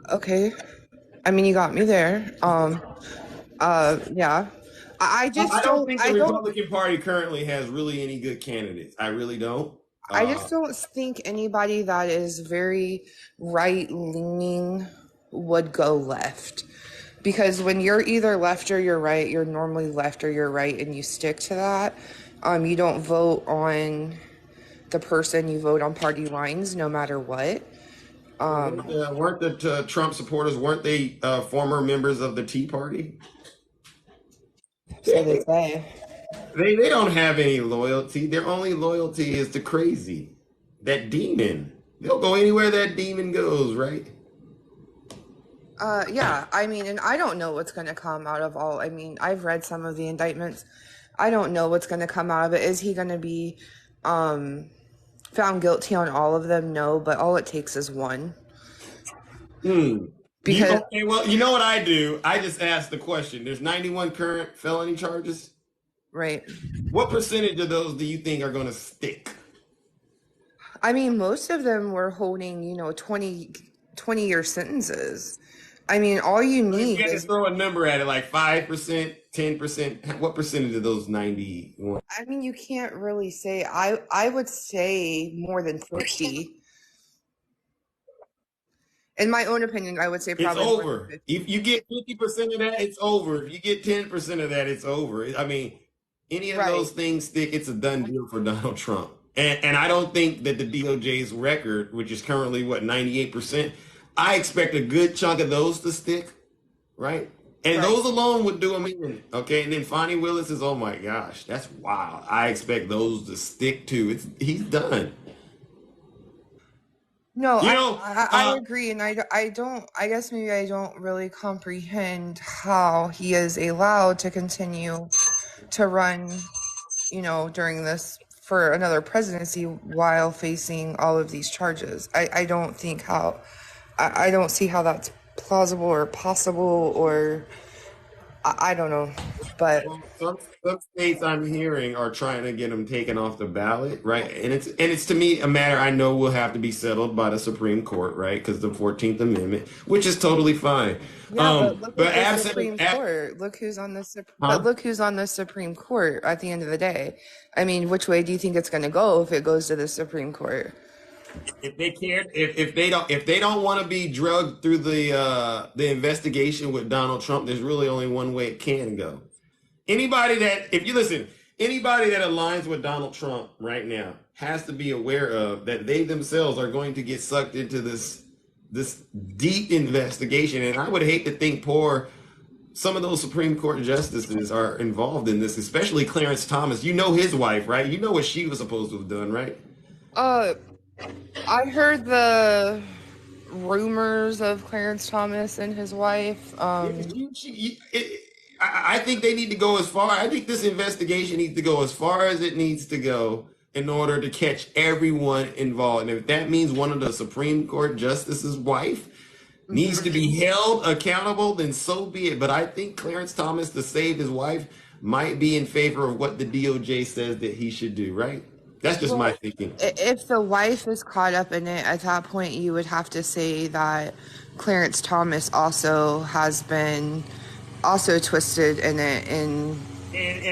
Okay, I mean, you got me there. Yeah. I just I don't think the I don't Republican Party currently has really any good candidates. I really don't. I just don't think anybody that is very right leaning would go left. Because when you're either left or you're right, you're normally left or you're right and you stick to that. You don't vote on the person, you vote on party lines no matter what. Weren't the Trump supporters, weren't they former members of the Tea Party? So they say. They don't have any loyalty. Their only loyalty is to crazy. That demon. They'll go anywhere that demon goes, right? Yeah, I mean, and I don't know what's going to come out of all. I mean, I've read some of the indictments. I don't know what's going to come out of it. Is he going to be found guilty on all of them? No, but all it takes is one. Because okay, well, you know what I do? I just ask the question. There's 91 current felony charges. Right. What percentage of those do you think are going to stick? I mean, most of them were holding, 20-year sentences. I mean, all you need is throw a number at it, like 5%, 10%. What percentage of those 91? I mean, you can't really say. I would say more than 50. In my own opinion, I would say probably it's over. If you get 50% of that, it's over. If you get 10% of that, it's over. I mean, any of those things stick, it's a done deal for Donald Trump. And I don't think that the DOJ's record, which is currently, 98%, I expect a good chunk of those to stick, right? And those alone would do him in, okay? And then Fonnie Willis is, oh my gosh, that's wild. I expect those to stick too. He's done. No, I agree, and I guess maybe I don't really comprehend how he is allowed to continue to run, during this for another presidency while facing all of these charges. I don't think how, I don't see how that's plausible or possible, or I don't know, but some states I'm hearing are trying to get him taken off the ballot, right? And it's to me a matter I know will have to be settled by the Supreme Court, right? Because the 14th Amendment, which is totally fine. Yeah, but look at the Supreme Court. Look who's on the But look who's on the Supreme Court at the end of the day. I mean, which way do you think it's going to go if it goes to the Supreme Court? If they care, if they don't want to be drugged through the investigation with Donald Trump, there's really only one way it can go. Anybody that aligns with Donald Trump right now has to be aware of that they themselves are going to get sucked into this deep investigation. And I would hate to think some of those Supreme Court justices are involved in this, especially Clarence Thomas. You know his wife, right? You know what she was supposed to have done, right? I heard the rumors of Clarence Thomas and his wife. I think they need to go as far. I think this investigation needs to go as far as it needs to go in order to catch everyone involved. And if that means one of the Supreme Court justices' wife, needs to be held accountable, then so be it. But I think Clarence Thomas, to save his wife, might be in favor of what the DOJ says that he should do, right? That's just my thinking. If the wife is caught up in it, at that point, you would have to say that Clarence Thomas also has been twisted in it. And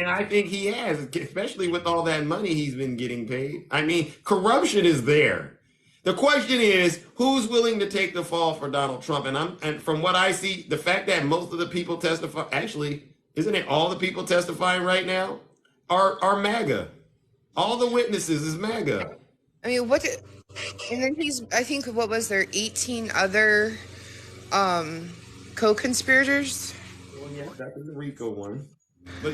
I think he has, especially with all that money he's been getting paid. I mean, corruption is there. The question is, who's willing to take the fall for Donald Trump? And from what I see, the fact that most of the people testify, actually, isn't it all the people testifying right now are MaGA? All the witnesses is MaGA. I mean, and then I think, what was there, 18 other co-conspirators? Well, yeah, that's the RICO one. But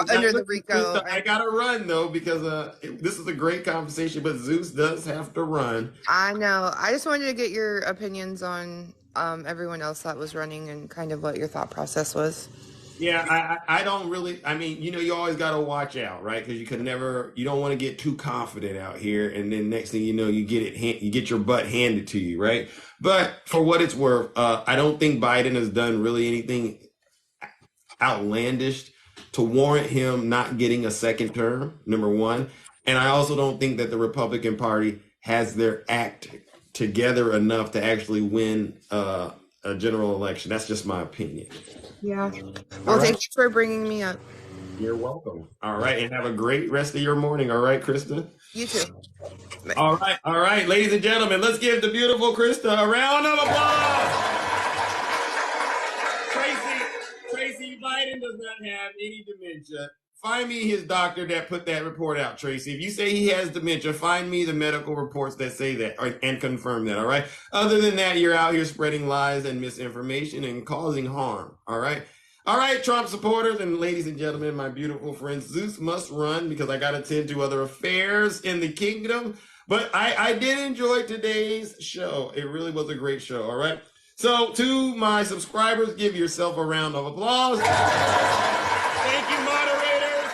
Under the RICO. I gotta run though, because this is a great conversation, but Zeus does have to run. I know. I just wanted to get your opinions on everyone else that was running and kind of what your thought process was. Yeah, I don't really, I mean, you always got to watch out, right? Because you don't want to get too confident out here. And then next thing you know, you get your butt handed to you, right? But for what it's worth, I don't think Biden has done really anything outlandish to warrant him not getting a second term, number one. And I also don't think that the Republican Party has their act together enough to actually win a general election. That's just my opinion. Yeah. Well, thank you for bringing me up. You're welcome. All right. And have a great rest of your morning. All right, Krista? You too. Bye. All right. Ladies and gentlemen, let's give the beautiful Krista a round of applause. Tracy, Biden does not have any dementia. Find me his doctor that put that report out, Tracy. If you say he has dementia, find me the medical reports that say that and confirm that, all right? Other than that, you're out here spreading lies and misinformation and causing harm, all right? All right, Trump supporters and ladies and gentlemen, my beautiful friends, Zeus must run because I got to tend to other affairs in the kingdom. But I did enjoy today's show. It really was a great show, all right? So to my subscribers, give yourself a round of applause. Thank you, moderators.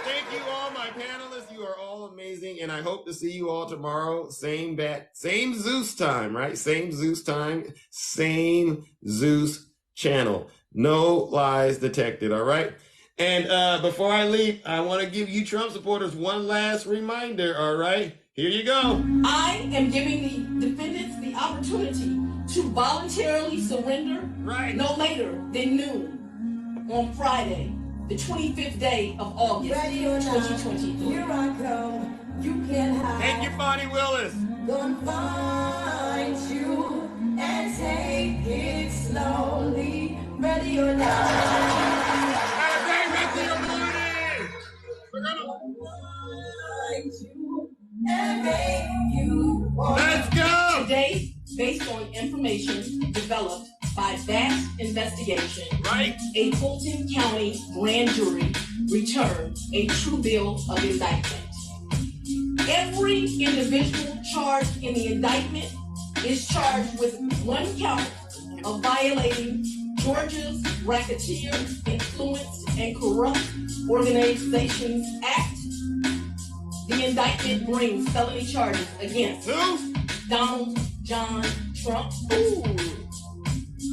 Thank you, all my panelists. You are all amazing, and I hope to see you all tomorrow. Same Zeus time, right? Same Zeus time, same Zeus channel. No lies detected, all right? And before I leave, I want to give you Trump supporters one last reminder, all right? Here you go. I am giving the defendants the opportunity to voluntarily surrender no later than noon on Friday, the 25th day of August, 2023. Here I come. You can hide. Thank you, Bonnie Willis. Gonna find you and take it slowly. Ready or not. Have a great rest of your morning. We're gonna find you and make you want. Let's go. Today, based on information developed by that investigation, a Fulton County grand jury returned a true bill of indictment. Every individual charged in the indictment is charged with one count of violating Georgia's Racketeer, Influence, and Corrupt Organizations Act. The indictment brings felony charges against Donald John Trump,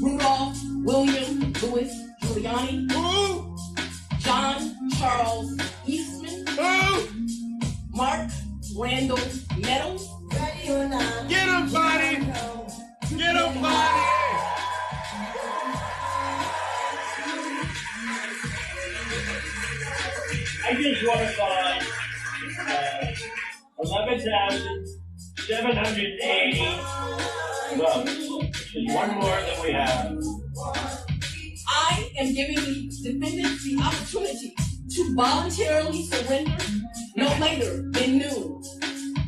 Rudolph William Louis Giuliani, John Charles Eastman, Mark Randall Meadows. Get him, buddy! Get him, buddy! I just want to find 11,780 votes, which is one more than we have. I am giving the defendants the opportunity to voluntarily surrender no later than noon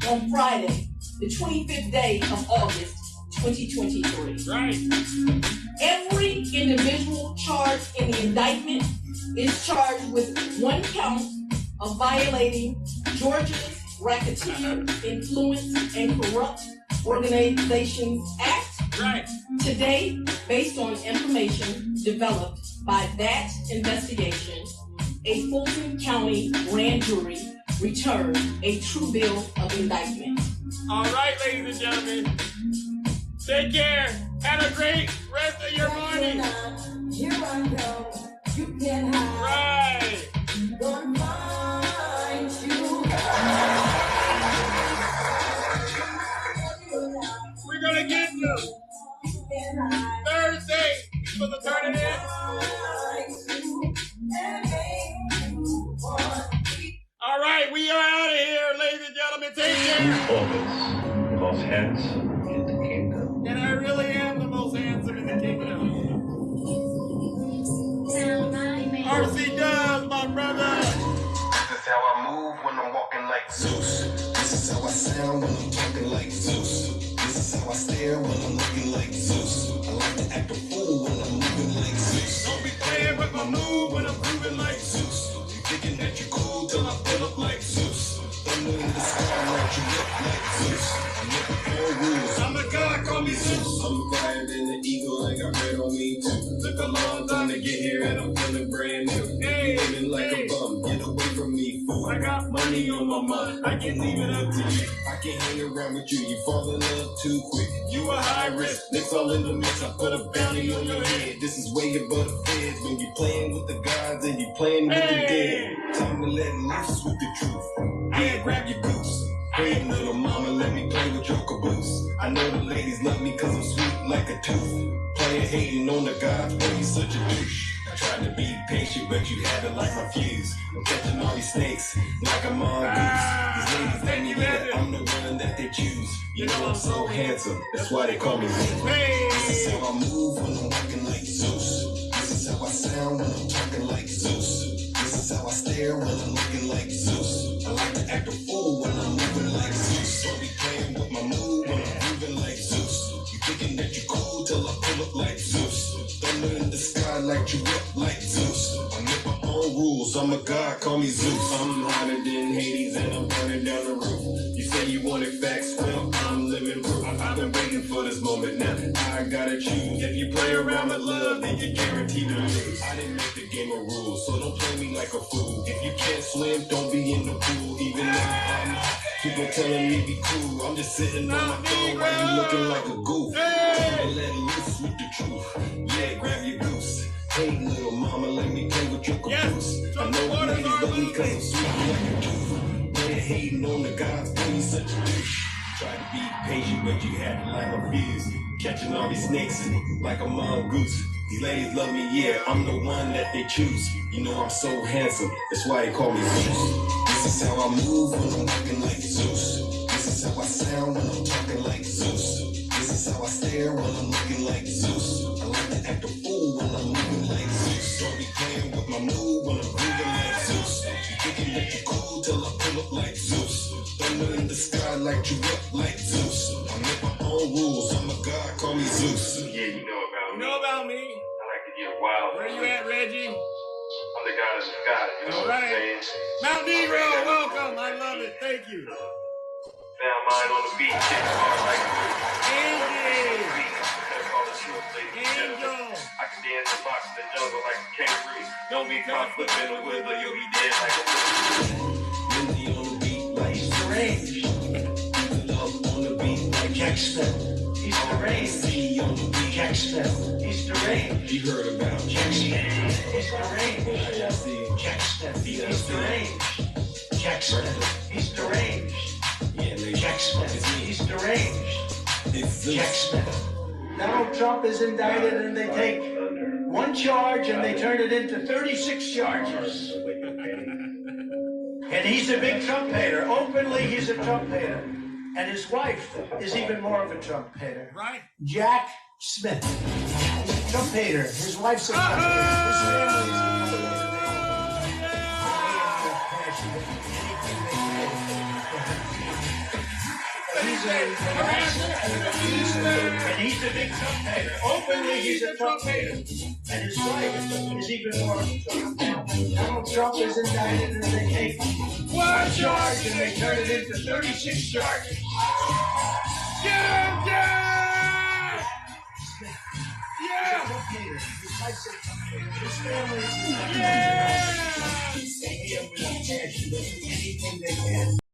on Friday, the 25th day of August, 2023. Every individual charged in the indictment is charged with one count of violating Georgia's Racketeer, Influence, and Corrupt Organizations Act. Today, based on information developed by that investigation, a Fulton County grand jury returned a true bill of indictment. All right, ladies and gentlemen, take care. Have a great rest of your morning. Here I go. You can't hide. Right. Gonna find you. We're gonna get you Thursday for the tournament. All right, we are out of here, ladies and gentlemen. Take care. Always the most handsome in the kingdom. And I really am the most handsome in the kingdom. RC Dubs, my brother. This is how I move when I'm walking like Zeus. This is how I sound when I'm talking like Zeus. This is how I stare when I'm looking like Zeus. I like to act a fool when I'm moving like Zeus. Don't be playing with my move when I'm grooving like Zeus. You thinking that you're cool till I pull up like Zeus. Thunder in the sky, light you up like Zeus. I make up all rules. I'm a god, call me Zeus. I'm higher than the eagle, I got red on me too. Took a long time to get here and I'm feeling brand new. Hey, living like a bum, get away from me, fool. I got money on my mind, I can leave it up to you. I can't hang around with you, you fall in love too quick. You a high risk, Nicks all in the mix, I put a bounty on your head. This is way above the feds. When you playing with the gods and you playing with the dead. Time to let loose with the truth. Yeah, grab your goose. Hey, little mama, let me play with your caboose. I know the ladies love me cause I'm sweet like a tooth. Player hating on the gods, boy, you such a douche. I tried to be patient, but you had to light my fuse. I'm catching all these snakes like a mongoose. These ladies let me hear I'm the one that they choose. You know I'm so handsome, that's why they call me Zeus. This is how I move when I'm walking like Zeus. This is how I sound when I'm talking like Zeus. This is how I stare when I'm looking like Zeus. I like to act a fool when I'm moving like Zeus. Don't be playing with my move when I'm moving like Zeus. You thinking that you cool till I pull up like Zeus. Thunder in the sky, light you up like Zeus. I make my own rules, I'm a god, call me Zeus. I'm hotter than Hades and I'm burning down the roof. You say you wanted facts, well, I'm living proof. I've been waiting for this moment now. I gotta choose. If you play around with love, then you're guaranteed to lose. I didn't make the game of rules, so don't play me like a fool. If you can't swim, don't be in the pool. Even though I'm hot, people telling me be cool. I'm just sitting on my throne while you looking like a goof. I'ma let loose with the truth. Yeah, grab your goose. Hey, little mama, let me play with your caboose. I know the ladies love me cause I'm sweet like a tooth. They're hating on the gods, boy, you such a douche. Try to be patient, but you had to light my fuse. Catching all these snakes like a mongoose. These ladies love me, yeah, I'm the one that they choose. You know I'm so handsome, that's why they call me Zeus. This is how I move when I'm walking like Zeus. This is how I sound when I'm talking like Zeus. This is how I stare when I'm looking like Zeus. I like to act a fool when I'm moving like Zeus. Don't be playing with my move when I'm grooving like Zeus. You thinking that you're cool till I pull up like Zeus. Thunder in the sky, light you up like Zeus. I make my own rules, I'm a god, call me Zeus. Yeah, you know about me. You know about me. I like to get wild. Where you at, Reggie? I'm the god of the sky, you know All what I'm right. saying? Mount Negro, welcome. I love it. Thank you. Found mine on the beach, shit hard like Angie. That's all the truth, ladies and gentlemen. I can dance and box in the jungle like a kangaroo. Don't be caught flipping a wiggle, you'll be dead like a Lindsay on the beat like He's deranged. Love on the beat like Jack Smith. He's deranged. C on the beat. Jack Smith. He's deranged. You heard about Jack Smith. He's deranged. I see. Jack Smith. He's deranged. Jack Smith. He's deranged. Yeah, man. Jack Smith. He's deranged. It's Zeus. Jack Smith. Donald Trump is indicted and they take one charge and they turn it into 36 charges. And he's a big Trump hater. Openly, he's a Trump hater. And his wife is even more of a Trump hater. Right? Jack Smith. He's a Trump hater. His wife's a Trump hater. His family is a Trump and he's a big Trump hater. Openly, he's a Trump hater. And his wife is even more of a Trump hater. Donald Trump is indicted and they take one charge and they turn it into 36 charges.